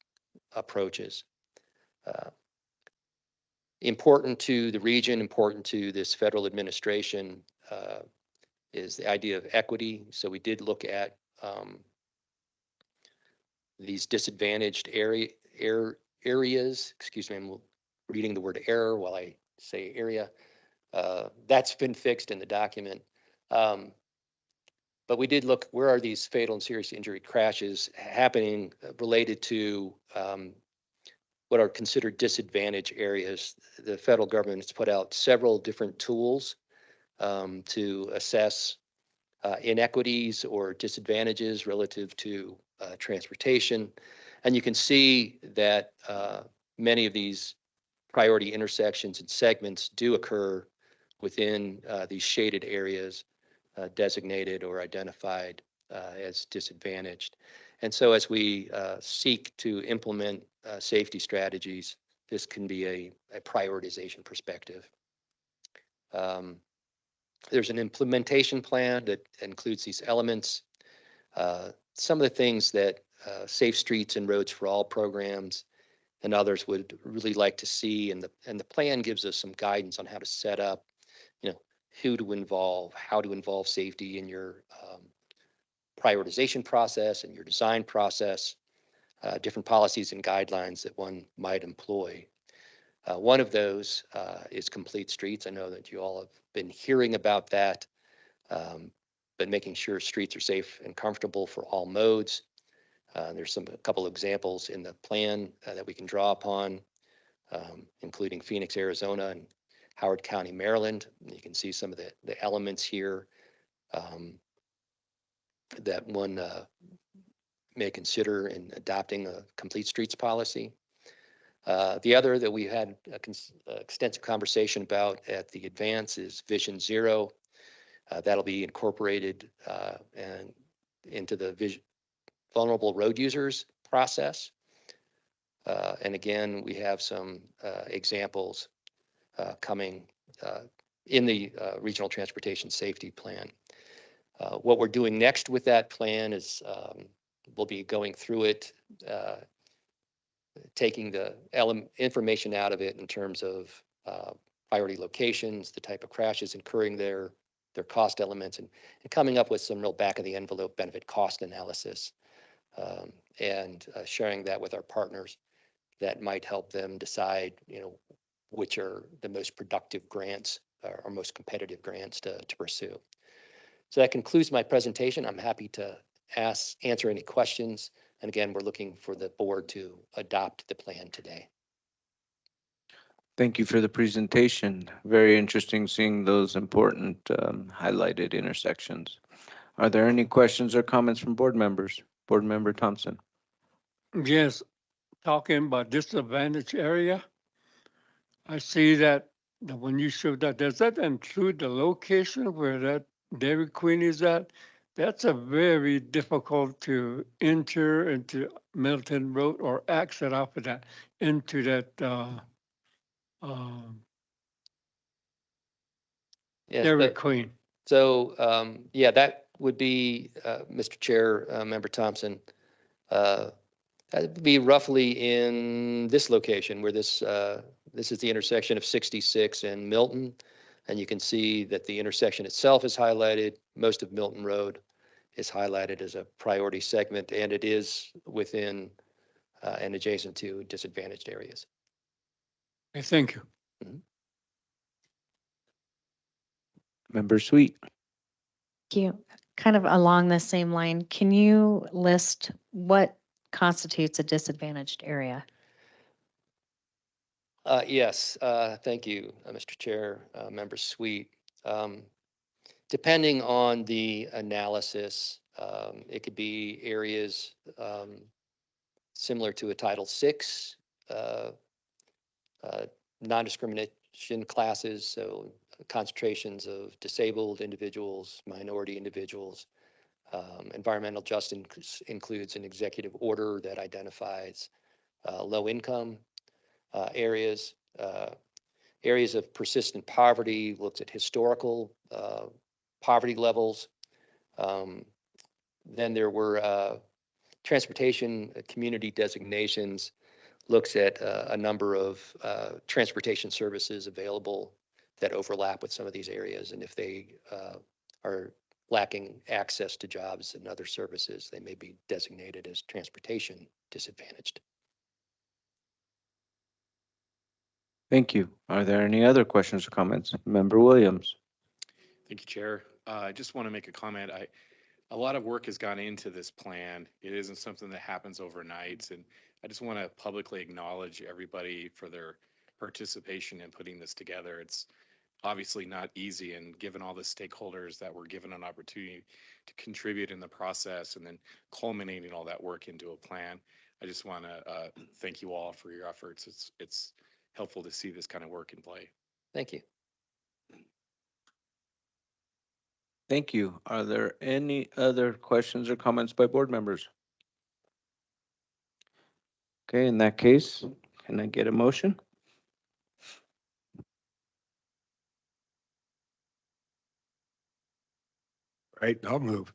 approaches. Important to the region, important to this federal administration, is the idea of equity. So we did look at these disadvantaged areas. Excuse me, I'm reading the word error while I say area. That's been fixed in the document. But we did look, where are these fatal and serious injury crashes happening related to what are considered disadvantaged areas. The federal government has put out several different tools to assess inequities or disadvantages relative to transportation. And you can see that many of these priority intersections and segments do occur within these shaded areas designated or identified as disadvantaged. And so as we seek to implement safety strategies, this can be a prioritization perspective. There's an implementation plan that includes these elements. Some of the things that Safe Streets and Roads for All programs and others would really like to see, and the plan gives us some guidance on how to set up, who to involve, how to involve safety in your prioritization process and your design process, different policies and guidelines that one might employ. One of those is Complete Streets. I know that you all have been hearing about that, but making sure streets are safe and comfortable for all modes. There's a couple examples in the plan that we can draw upon, including Phoenix, Arizona, and Howard County, Maryland. You can see some of the elements here that one may consider in adopting a Complete Streets policy. The other that we had extensive conversation about at the advance is Vision Zero. That'll be incorporated and into the vulnerable road users process. And again, we have some examples coming in the Regional Transportation Safety Plan. What we're doing next with that plan is we'll be going through it, taking the information out of it in terms of priority locations, the type of crashes incurring their cost elements, and coming up with some real back of the envelope benefit cost analysis, and sharing that with our partners that might help them decide, which are the most productive grants or most competitive grants to pursue. So that concludes my presentation. I'm happy to answer any questions. And again, we're looking for the board to adopt the plan today. Thank you for the presentation. Very interesting seeing those important highlighted intersections. Are there any questions or comments from board members? Board Member Thompson. Yes, talking about disadvantaged area, I see that when you showed that, does that include the location where that Dairy Queen is at? That's a very difficult to enter into Milton Road or exit off of that into that Yes, Dairy Queen. So yeah, that would be, Mr. Chair, Member Thompson, that would be roughly in this location where this is the intersection of 66 and Milton. And you can see that the intersection itself is highlighted. Most of Milton Road is highlighted as a priority segment, and it is within and adjacent to disadvantaged areas. Okay, thank you. Member Sweet. Thank you. Kind of along the same line, can you list what constitutes a disadvantaged area? Yes, thank you, Mr. Chair, Member Sweet. Um, Depending on the analysis, it could be areas similar to a Title VI, uh, uh, non-discrimination classes, so concentrations of disabled individuals, minority individuals. Environmental justice includes an executive order that identifies low income areas. Areas of persistent poverty, looks at historical poverty levels. Um, then there were transportation community designations, looks at a number of transportation services available that overlap with some of these areas. And if they are lacking access to jobs and other services, they may be designated as transportation disadvantaged. Thank you. Are there any other questions or comments? Member Williams. Thank you, Chair. I just want to make a comment. A lot of work has gone into this plan. It isn't something that happens overnight. And I just want to publicly acknowledge everybody for their participation in putting this together. It's obviously not easy, and given all the stakeholders that were given an opportunity to contribute in the process and then culminating all that work into a plan, I just want to thank you all for your efforts. It's helpful to see this kind of work in play. Thank you. Thank you. Are there any other questions or comments by board members? Okay, in that case, can I get a motion? Right, I'll move.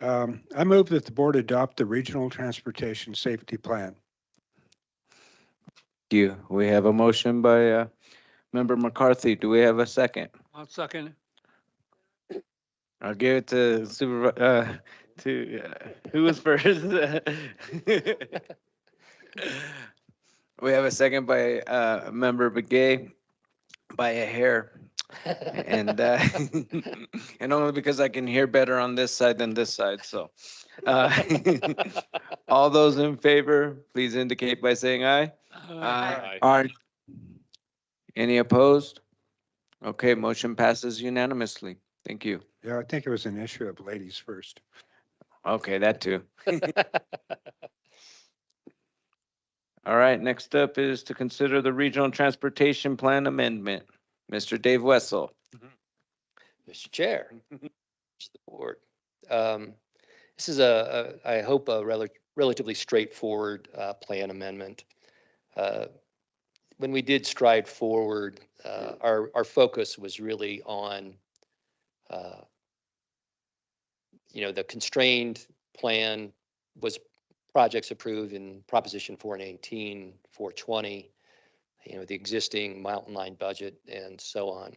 I move that the board adopt the Regional Transportation Safety Plan. Thank you. We have a motion by Member McCarthy. Do we have a second? I'll second. I'll give it to who was first? We have a second by Member Begay by a hair. And and only because I can hear better on this side than this side, so. All those in favor, please indicate by saying aye. Aye. Aye. Any opposed? Okay, motion passes unanimously. Thank you. Yeah, I think it was an issue of ladies first. Okay, that too. All right, next up is to consider the Regional Transportation Plan Amendment. Mr. Dave Wessel. Mr. Chair, to the board. This is I hope, a relatively straightforward plan amendment. When we did stride forward, our focus was really on, the constrained plan was projects approved in Proposition 418, 420, the existing Mountain Line budget and so on.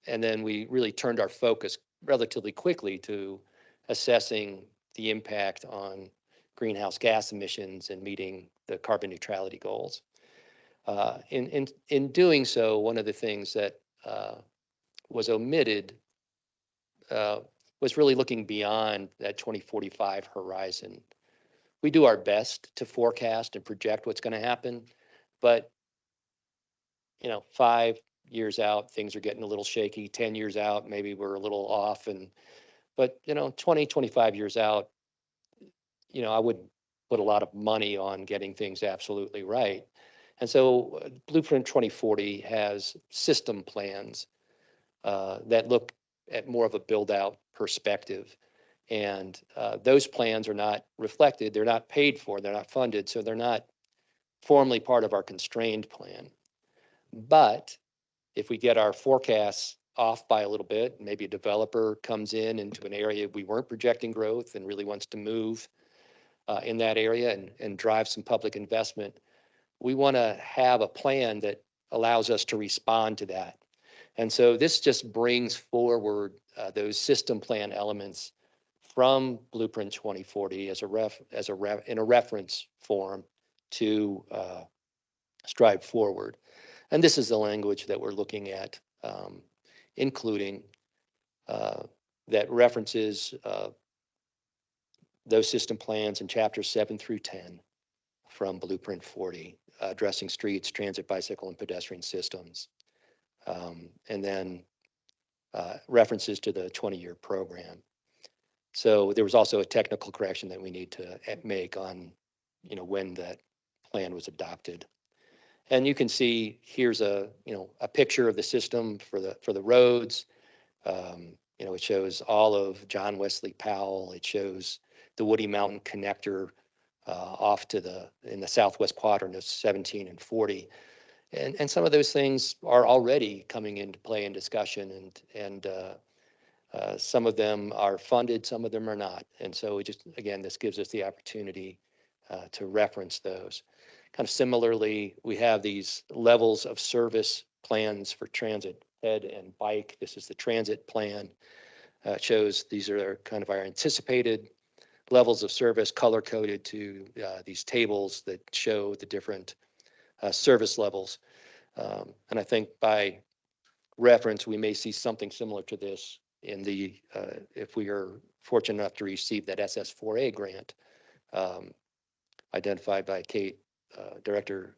And then we really turned our focus relatively quickly to assessing the impact on greenhouse gas emissions and meeting the carbon neutrality goals. In doing so, one of the things that was omitted was really looking beyond that 2045 horizon. We do our best to forecast and project what's going to happen, but 5 years out, things are getting a little shaky. 10 years out, maybe we're a little off, but 20, 25 years out, I wouldn't put a lot of money on getting things absolutely right. And so Blueprint 2040 has system plans that look at more of a build out perspective. And those plans are not reflected, they're not paid for, they're not funded, so they're not formally part of our constrained plan. But if we get our forecasts off by a little bit, maybe a developer comes into an area we weren't projecting growth and really wants to move in that area and drive some public investment, we want to have a plan that allows us to respond to that. And so this just brings forward those system plan elements from Blueprint 2040 in a reference form to strive forward. And this is the language that we're looking at including that references those system plans in chapters 7 through 10 from Blueprint 40, addressing streets, transit, bicycle, and pedestrian systems. And then references to the 20-year program. So there was also a technical correction that we need to make on, when that plan was adopted. And you can see here's a picture of the system for the roads. It shows all of John Wesley Powell. It shows the Woody Mountain connector off to in the southwest quadrant of 17 and 40. And some of those things are already coming into play in discussion, and some of them are funded, some of them are not. And so this gives us the opportunity to reference those. Kind of similarly, we have these levels of service plans for transit, ped and bike. This is the transit plan. It shows these are kind of our anticipated levels of service, color-coded to these tables that show the different service levels. And I think by reference, we may see something similar to this in if we are fortunate enough to receive that SS4A grant identified by Kate, Director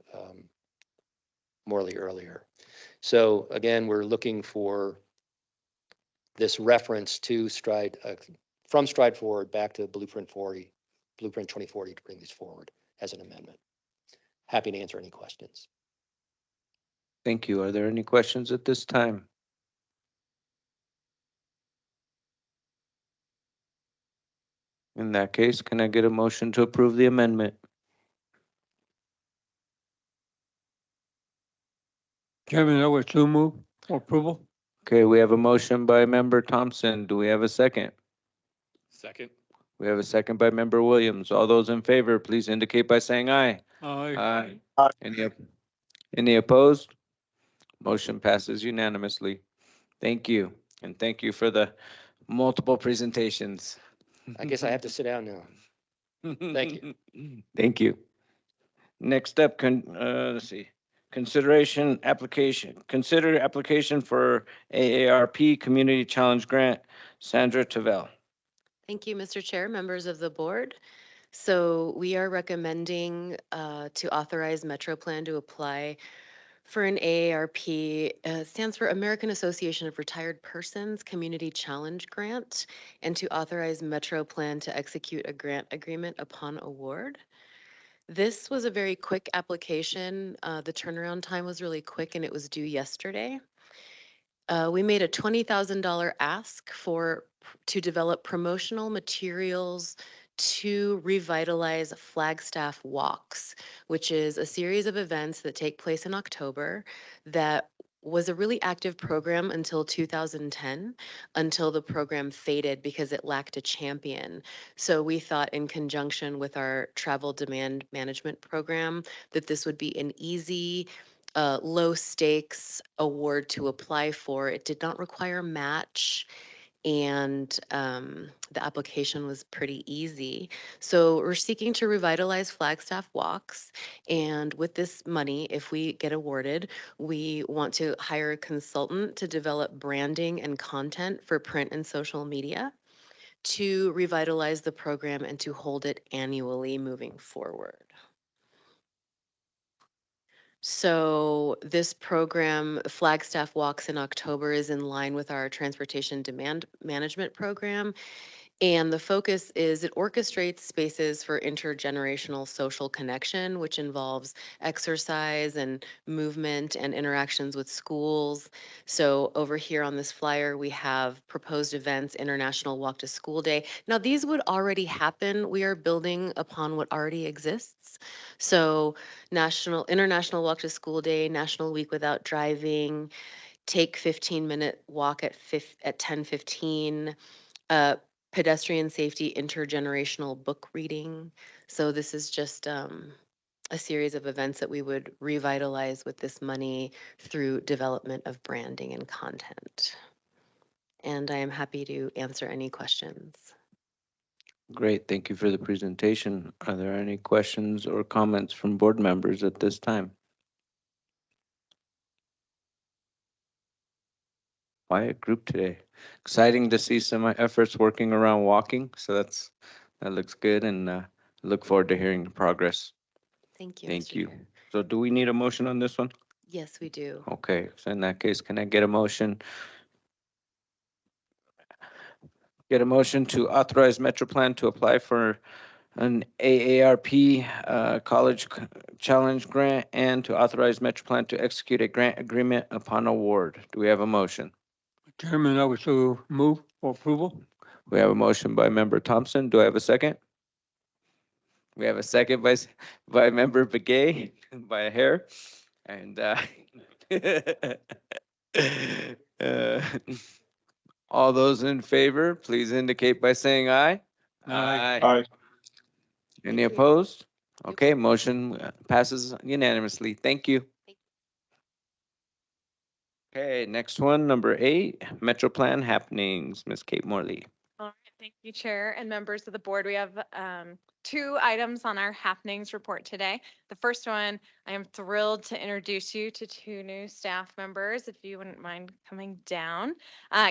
Morley earlier. So again, we're looking for this reference to Stride, from Stride Forward back to Blueprint 2040 to bring these forward as an amendment. Happy to answer any questions. Thank you. Are there any questions at this time? In that case, can I get a motion to approve the amendment? Chairman, I would so move for approval. Okay, we have a motion by Member Thompson. Do we have a second? Second. We have a second by Member Williams. All those in favor, please indicate by saying aye. Aye. Aye. Any opposed? Motion passes unanimously. Thank you, and thank you for the multiple presentations. I guess I have to sit down now. Thank you. Thank you. Next up, let's see. Consider application for AARP Community Challenge Grant. Sandra Tavel. Thank you, Mr. Chair, members of the board. So we are recommending to authorize MetroPlan to apply for an AARP, stands for American Association of Retired Persons Community Challenge Grant, and to authorize MetroPlan to execute a grant agreement upon award. This was a very quick application. The turnaround time was really quick and it was due yesterday. We made a $20,000 ask to develop promotional materials to revitalize Flagstaff Walks, which is a series of events that take place in October that was a really active program until 2010, until the program faded because it lacked a champion. So we thought, in conjunction with our travel demand management program, that this would be an easy, low stakes award to apply for. It did not require match, and the application was pretty easy. So we're seeking to revitalize Flagstaff Walks, and with this money, if we get awarded, we want to hire a consultant to develop branding and content for print and social media to revitalize the program and to hold it annually moving forward. So this program, Flagstaff Walks in October, is in line with our transportation demand management program. And the focus is it orchestrates spaces for intergenerational social connection, which involves exercise and movement and interactions with schools. So over here on this flyer, we have proposed events, International Walk to School Day. Now, these would already happen. We are building upon what already exists. So International Walk to School Day, National Week Without Driving, take 15-minute walk at 10:15. Pedestrian safety intergenerational book reading. So this is just a series of events that we would revitalize with this money through development of branding and content. And I am happy to answer any questions. Great, thank you for the presentation. Are there any questions or comments from board members at this time? quiet group today. Exciting to see some efforts working around walking. So that looks good, and look forward to hearing the progress. Thank you. Thank Mr. you. Chair. So do we need a motion on this one? Yes, we do. Okay, so in that case, can I get a motion? Get a motion to authorize MetroPlan to apply for an AARP College Challenge Grant and to authorize MetroPlan to execute a grant agreement upon award. Do we have a motion? Chairman, I would so move for approval. We have a motion by Member Thompson. Do I have a second? We have a second by Member Begay, by a hair. And uh, all those in favor, please indicate by saying aye. Aye. Any opposed? Okay, motion passes unanimously. Thank you. Okay, next one, number 8, Metro Plan happenings, Ms. Kate Morley. All right, thank you, Chair and members of the board. We have 2 items on our happenings report today. The first one, I am thrilled to introduce you to 2 new staff members, if you wouldn't mind coming down.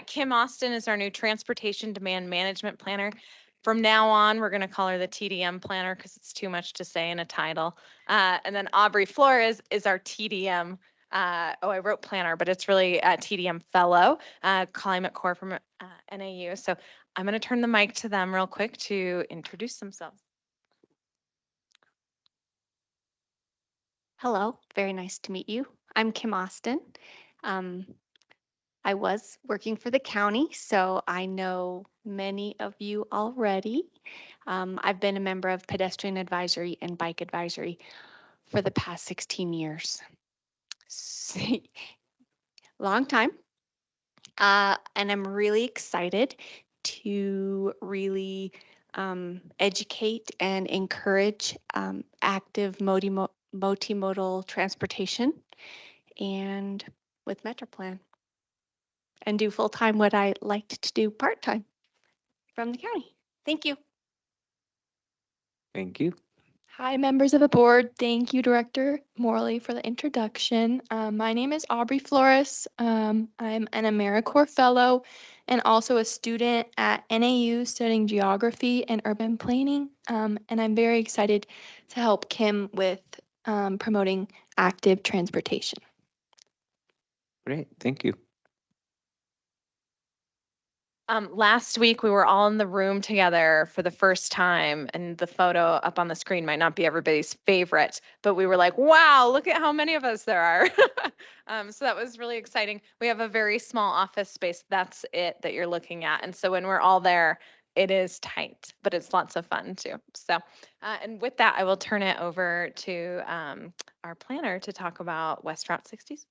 Kim Austin is our new Transportation Demand Management Planner. From now on, we're going to call her the TDM planner because it's too much to say in a title. And then Aubrey Flores is our TDM I wrote planner, but it's really a TDM fellow, Climate Corps from NAU. So I'm going to turn the mic to them real quick to introduce themselves. Hello, very nice to meet you. I'm Kim Austin. I was working for the county, so I know many of you already. I've been a member of Pedestrian Advisory and Bike Advisory for the past 16 years. Long time. And I'm really excited to really educate and encourage active multimodal transportation and with MetroPlan and do full-time what I liked to do part-time from the county. Thank you. Thank you. Hi, members of the board. Thank you, Director Morley, for the introduction. My name is Aubrey Flores. I'm an AmeriCorps Fellow and also a student at NAU studying geography and urban planning. And I'm very excited to help Kim with promoting active transportation. Great, thank you. Last week, we were all in the room together for the first time, and the photo up on the screen might not be everybody's favorite, but we were like, wow, look at how many of us there are. So that was really exciting. We have a very small office space. That's it that you're looking at. And so when we're all there, it is tight, but it's lots of fun too. So, and with that, I will turn it over to our planner to talk about West Route 60s.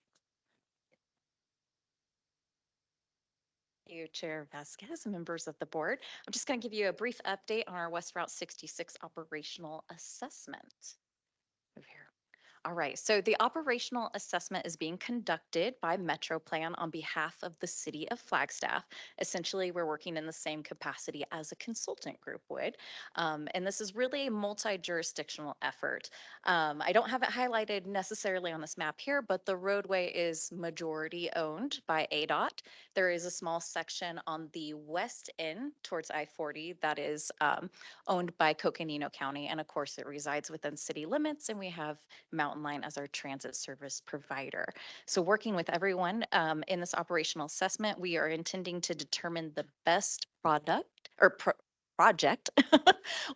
You, Chair Vasquez, members of the board. I'm just going to give you a brief update on our West Route 66 operational assessment. Move here. All right, so the operational assessment is being conducted by MetroPlan on behalf of the City of Flagstaff. Essentially, we're working in the same capacity as a consultant group would. And this is really a multi-jurisdictional effort. I don't have it highlighted necessarily on this map here, but the roadway is majority owned by ADOT. There is a small section on the west end towards I-40 that is owned by Coconino County. And of course, it resides within city limits, and we have Mountain Line as our transit service provider. So working with everyone in this operational assessment, we are intending to determine the best product or project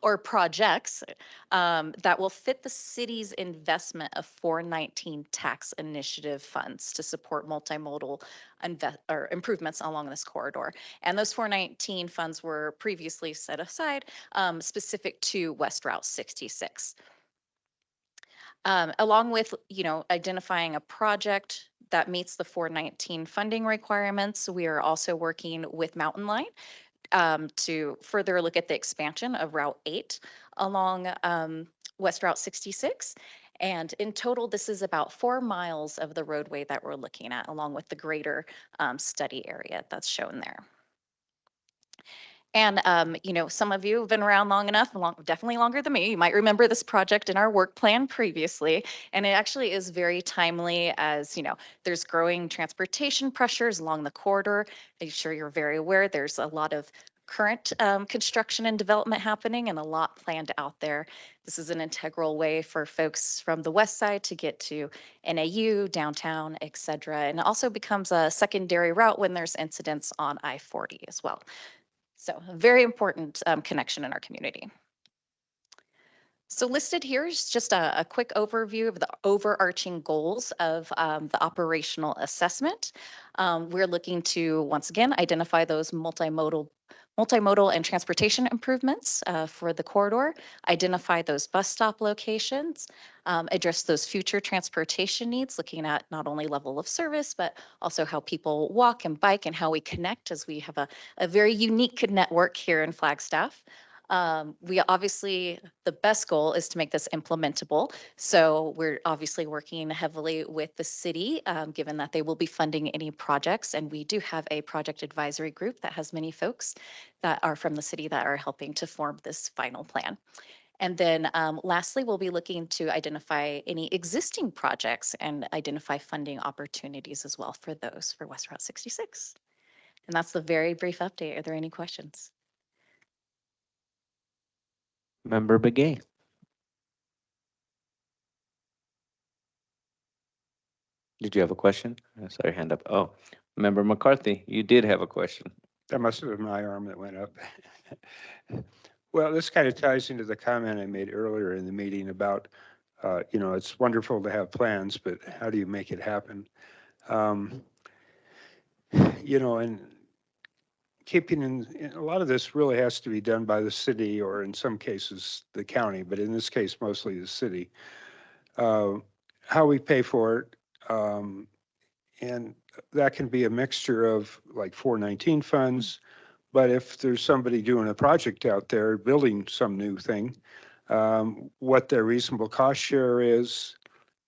or projects that will fit the city's investment of 419 tax initiative funds to support multimodal improvements along this corridor. And those 419 funds were previously set aside specific to West Route 66. Along with, identifying a project that meets the 419 funding requirements, we are also working with Mountain Line to further look at the expansion of Route 8 along West Route 66. And in total, this is about 4 miles of the roadway that we're looking at, along with the greater study area that's shown there. And, some of you have been around long enough, definitely longer than me. You might remember this project in our work plan previously. And it actually is very timely as, there's growing transportation pressures along the corridor. I'm sure you're very aware there's a lot of current construction and development happening and a lot planned out there. This is an integral way for folks from the west side to get to NAU, downtown, et cetera. And it also becomes a secondary route when there's incidents on I-40 as well. So a very important connection in our community. So listed here is just a quick overview of the overarching goals of the operational assessment. We're looking to, once again, identify those multimodal and transportation improvements for the corridor, identify those bus stop locations, address those future transportation needs, looking at not only level of service, but also how people walk and bike and how we connect, as we have a very unique network here in Flagstaff. We obviously, the best goal is to make this implementable. So we're obviously working heavily with the city, given that they will be funding any projects. And we do have a project advisory group that has many folks that are from the city that are helping to form this final plan. And then lastly, we'll be looking to identify any existing projects and identify funding opportunities as well for those for West Route 66. And that's the very brief update. Are there any questions? Member Begay. Did you have a question? I saw your hand up. Oh, Member McCarthy, you did have a question. That must have been my arm that went up. Well, this kind of ties into the comment I made earlier in the meeting about, it's wonderful to have plans, but how do you make it happen? And keeping in a lot of this really has to be done by the city, or in some cases the county, but in this case mostly the city. How we pay for it, and that can be a mixture of like 419 funds, but if there's somebody doing a project out there building some new thing, what their reasonable cost share is,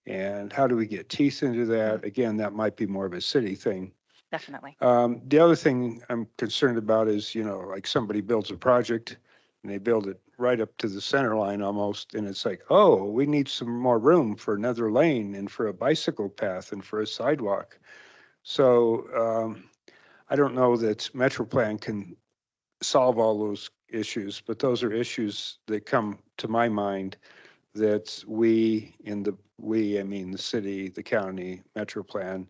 and how do we get teeth into that? Again, that might be more of a city thing. Definitely. The other thing I'm concerned about is, like somebody builds a project and they build it right up to the center line almost, and it's like, oh, we need some more room for another lane and for a bicycle path and for a sidewalk. So I don't know that MetroPlan can solve all those issues, but those are issues that come to my mind that I mean the city, the county, MetroPlan,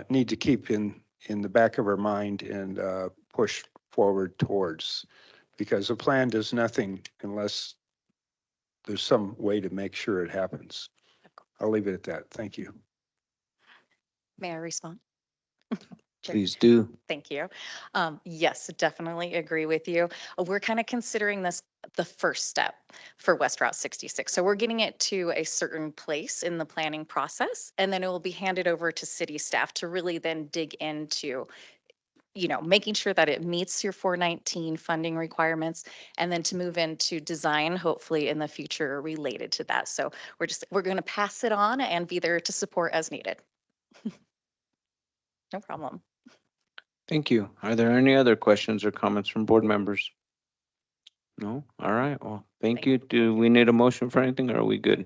need to keep in the back of our mind and push forward towards, because a plan does nothing unless there's some way to make sure it happens. I'll leave it at that. Thank you. May I respond? Sure. Please do. Thank you. Yes, definitely agree with you. We're kind of considering this the first step for West Route 66. So we're getting it to a certain place in the planning process, and then it will be handed over to city staff to really then dig into, making sure that it meets your 419 funding requirements, and then to move into design, hopefully in the future related to that. So we're going to pass it on and be there to support as needed. No problem. Thank you. Are there any other questions or comments from board members? No? All right. Well, thank you. Do we need a motion for anything, or are we good?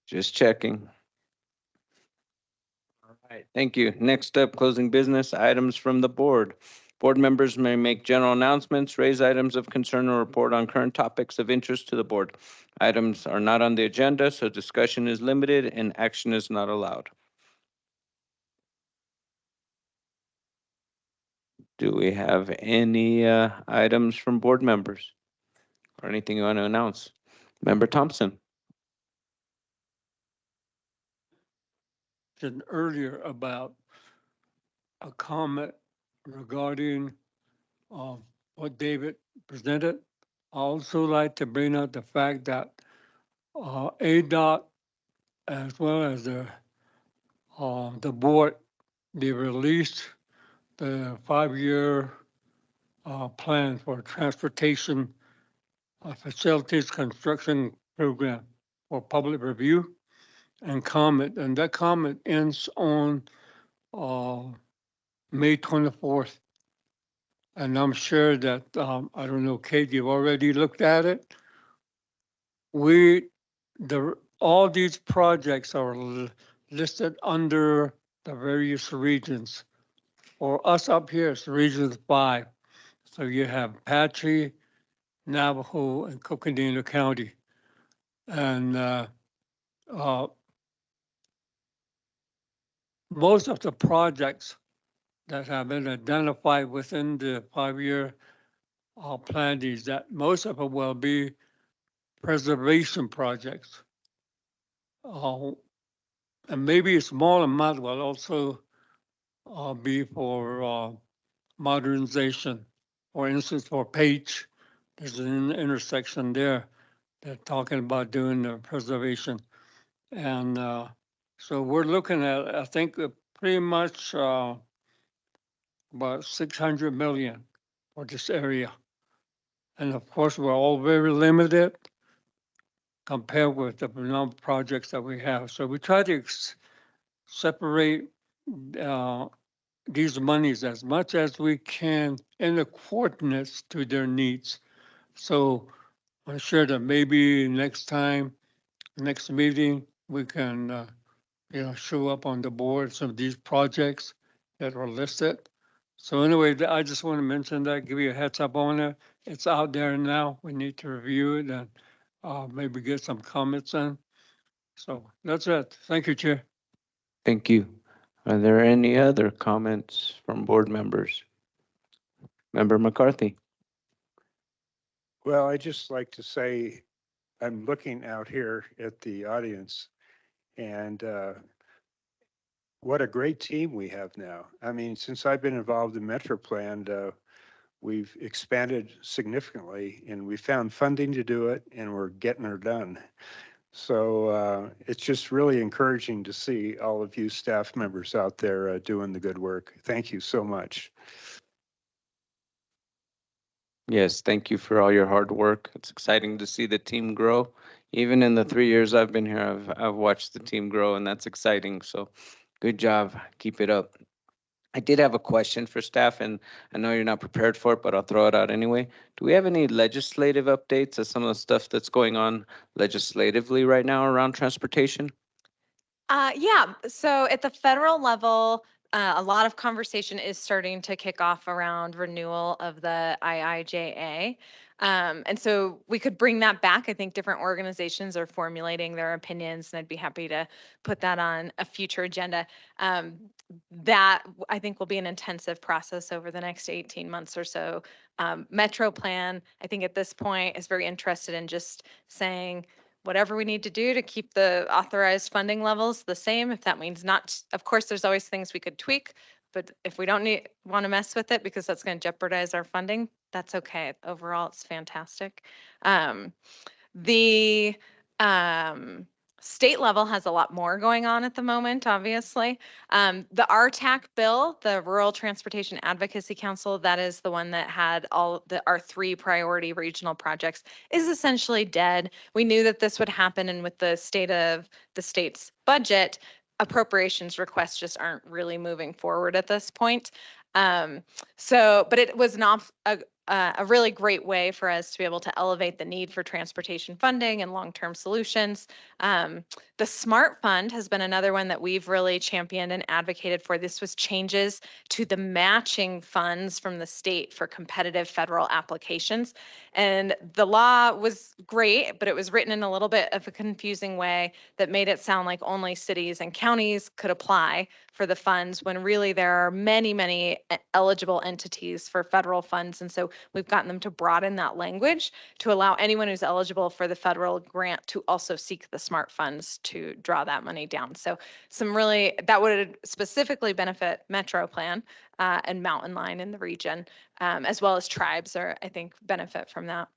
Just checking. All right. Thank you. Next up, closing business items from the board. Board members may make general announcements, raise items of concern, or report on current topics of interest to the board. Items are not on the agenda, so discussion is limited and action is not allowed. Do we have any items from board members or anything you want to announce? Member Thompson. Said earlier about a comment regarding what David presented. I also like to bring up the fact that ADOT, as well as the board, they released the 5-year plan for transportation facilities construction program for public review and comment. And that comment ends on May 24th. And I'm sure that, I don't know, Kate, you've already looked at it. All these projects are listed under the various regions. For us up here, it's Region 5. So you have Apache, Navajo, and Coconino County. And most of the projects that have been identified within the 5-year plan is that most of it will be preservation projects. And maybe a small amount will also be for modernization. For instance, for Page, there's an intersection there. They're talking about doing the preservation. And so we're looking at, I think, pretty much about 600 million for this area. And of course, we're all very limited compared with the number of projects that we have. So we try to separate these monies as much as we can in accordance to their needs. So I'm sure that maybe next time, next meeting, we can show up on the board some of these projects that are listed. So anyway, I just want to mention that, give you a heads up on it. It's out there now. We need to review it and maybe get some comments in. So that's it. Thank you, Chair. Thank you. Are there any other comments from board members? Member McCarthy? Well, I just like to say, I'm looking out here at the audience and what a great team we have now. I mean, since I've been involved in Metro Plan, we've expanded significantly and we found funding to do it and we're getting her done. So it's just really encouraging to see all of you staff members out there doing the good work. Thank you so much. Yes, thank you for all your hard work. It's exciting to see the team grow. Even in the 3 years I've been here, I've watched the team grow, and that's exciting. So good job. Keep it up. I did have a question for staff, and I know you're not prepared for it, but I'll throw it out anyway. Do we have any legislative updates of some of the stuff that's going on legislatively right now around transportation? Yeah, so at the federal level, a lot of conversation is starting to kick off around renewal of the IIJA. And so we could bring that back. I think different organizations are formulating their opinions, and I'd be happy to put that on a future agenda. That I think will be an intensive process over the next 18 months or so. Metro Plan, I think at this point is very interested in just saying, whatever we need to do to keep the authorized funding levels the same, if that means not, of course, there's always things we could tweak, but if we don't want to mess with it because that's going to jeopardize our funding, that's okay. Overall, it's fantastic. The state level has a lot more going on at the moment, obviously. The RTAC bill, the Rural Transportation Advocacy Council, that is the one that had our 3 priority regional projects, is essentially dead. We knew that this would happen, and with the state of the state's budget, appropriations requests just aren't really moving forward at this point. But it was a really great way for us to be able to elevate the need for transportation funding and long-term solutions. The SMART Fund has been another one that we've really championed and advocated for. This was changes to the matching funds from the state for competitive federal applications. And the law was great, but it was written in a little bit of a confusing way that made it sound like only cities and counties could apply for the funds when really there are many, many eligible entities for federal funds. And so we've gotten them to broaden that language to allow anyone who's eligible for the federal grant to also seek the SMART funds to draw that money down. So that would specifically benefit Metro Plan and Mountain Line in the region, as well as tribes I think benefit from that.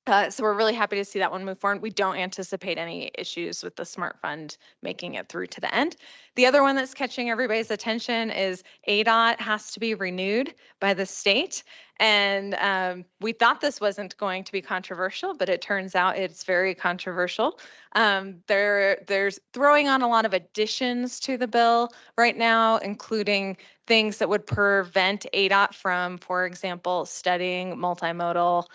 So we're really happy to see that one move forward. We don't anticipate any issues with the Smart Fund making it through to the end. The other one that's catching everybody's attention is ADOT has to be renewed by the state. And we thought this wasn't going to be controversial, but it turns out it's very controversial. There's throwing on a lot of additions to the bill right now, including things that would prevent ADOT from, for example, studying multimodal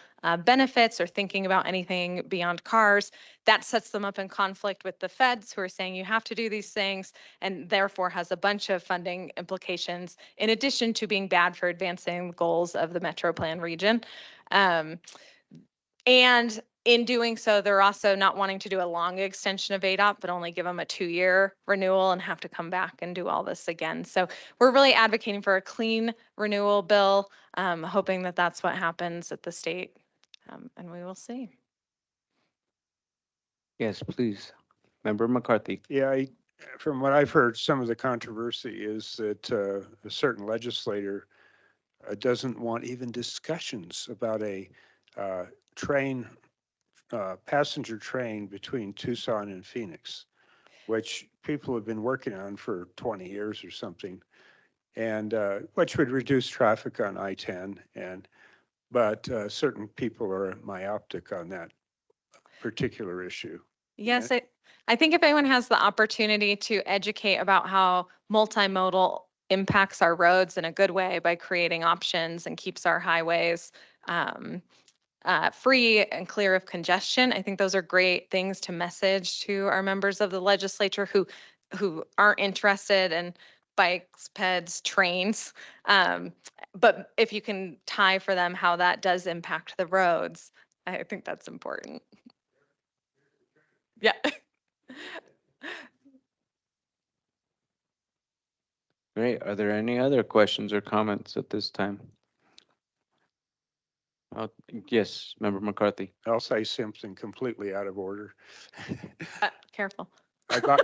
benefits or thinking about anything beyond cars. That sets them up in conflict with the feds who are saying you have to do these things, and therefore has a bunch of funding implications in addition to being bad for advancing the goals of the Metro Plan region. And in doing so, they're also not wanting to do a long extension of ADOT, but only give them a 2-year renewal and have to come back and do all this again. So we're really advocating for a clean renewal bill, hoping that that's what happens at the state. And we will see. Yes, please. Member McCarthy. Yeah, from what I've heard, some of the controversy is that a certain legislator doesn't want even discussions about a train, passenger train between Tucson and Phoenix, which people have been working on for 20 years or something, and which would reduce traffic on I-10. But certain people are myopic on that particular issue. Yes, I think if anyone has the opportunity to educate about how multimodal impacts our roads in a good way by creating options and keeps our highways free and clear of congestion, I think those are great things to message to our members of the legislature who aren't interested in bikes, peds, trains. But if you can tie for them how that does impact the roads, I think that's important. Yeah. Great. Are there any other questions or comments at this time? Yes, Member McCarthy. I'll say something completely out of order. Careful. I bought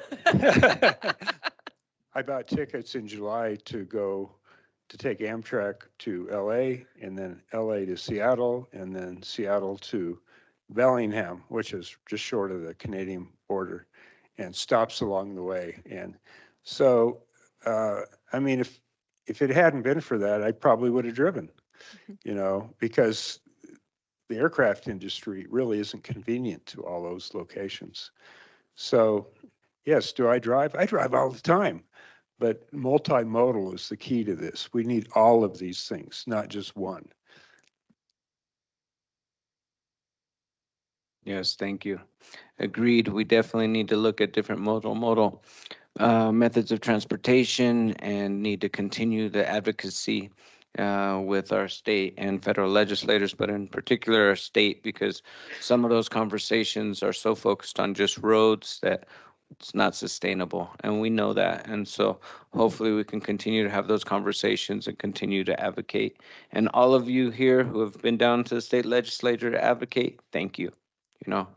I bought tickets in July to go to take Amtrak to LA, and then LA to Seattle, and then Seattle to Bellingham, which is just short of the Canadian border, and stops along the way. And so, I mean, if it hadn't been for that, I probably would have driven, because the aircraft industry really isn't convenient to all those locations. So, yes, do I drive? I drive all the time. But multimodal is the key to this. We need all of these things, not just one. Yes, thank you. Agreed. We definitely need to look at different modal methods of transportation and need to continue the advocacy with our state and federal legislators, but in particular our state, because some of those conversations are so focused on just roads that it's not sustainable, and we know that. And so hopefully we can continue to have those conversations and continue to advocate. And all of you here who have been down to the state legislature to advocate, thank you.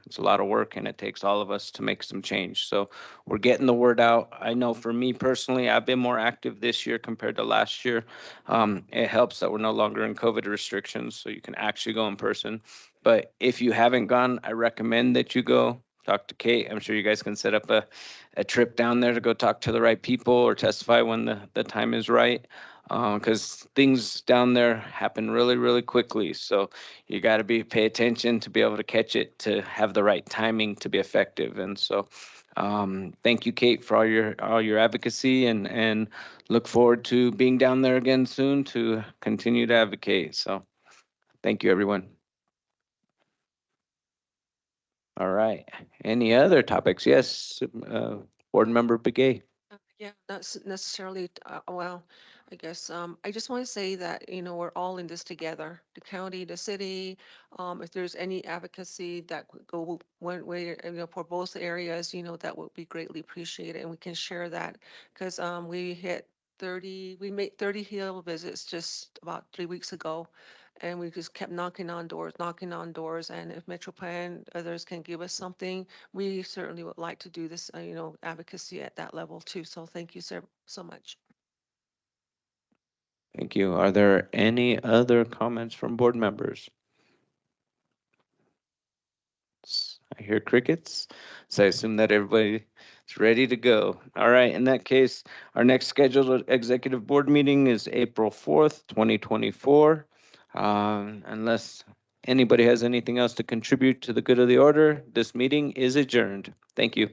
It's a lot of work, and it takes all of us to make some change. So we're getting the word out. I know for me personally, I've been more active this year compared to last year. It helps that we're no longer in COVID restrictions, so you can actually go in person. But if you haven't gone, I recommend that you go. Talk to Kate. I'm sure you guys can set up a trip down there to go talk to the right people or testify when the time is right. Because things down there happen really, really quickly. So you got to pay attention to be able to catch it, to have the right timing to be effective. And so thank you, Kate, for all your advocacy, and look forward to being down there again soon to continue to advocate. So thank you, everyone. All right. Any other topics? Yes, Board Member Begay. Yeah, not necessarily, well, I guess, I just want to say that, we're all in this together, the county, the city. If there's any advocacy that could go one way, for both areas, that would be greatly appreciated, and we can share that. Because we made 30 Hill visits just about 3 weeks ago. And we just kept knocking on doors. And if Metro Plan, others can give us something, we certainly would like to do this, advocacy at that level too. So thank you so much. Thank you. Are there any other comments from board members? I hear crickets, so I assume that everybody is ready to go. All right, in that case, our next scheduled executive board meeting is April 4th, 2024. Unless anybody has anything else to contribute to the good of the order, this meeting is adjourned. Thank you.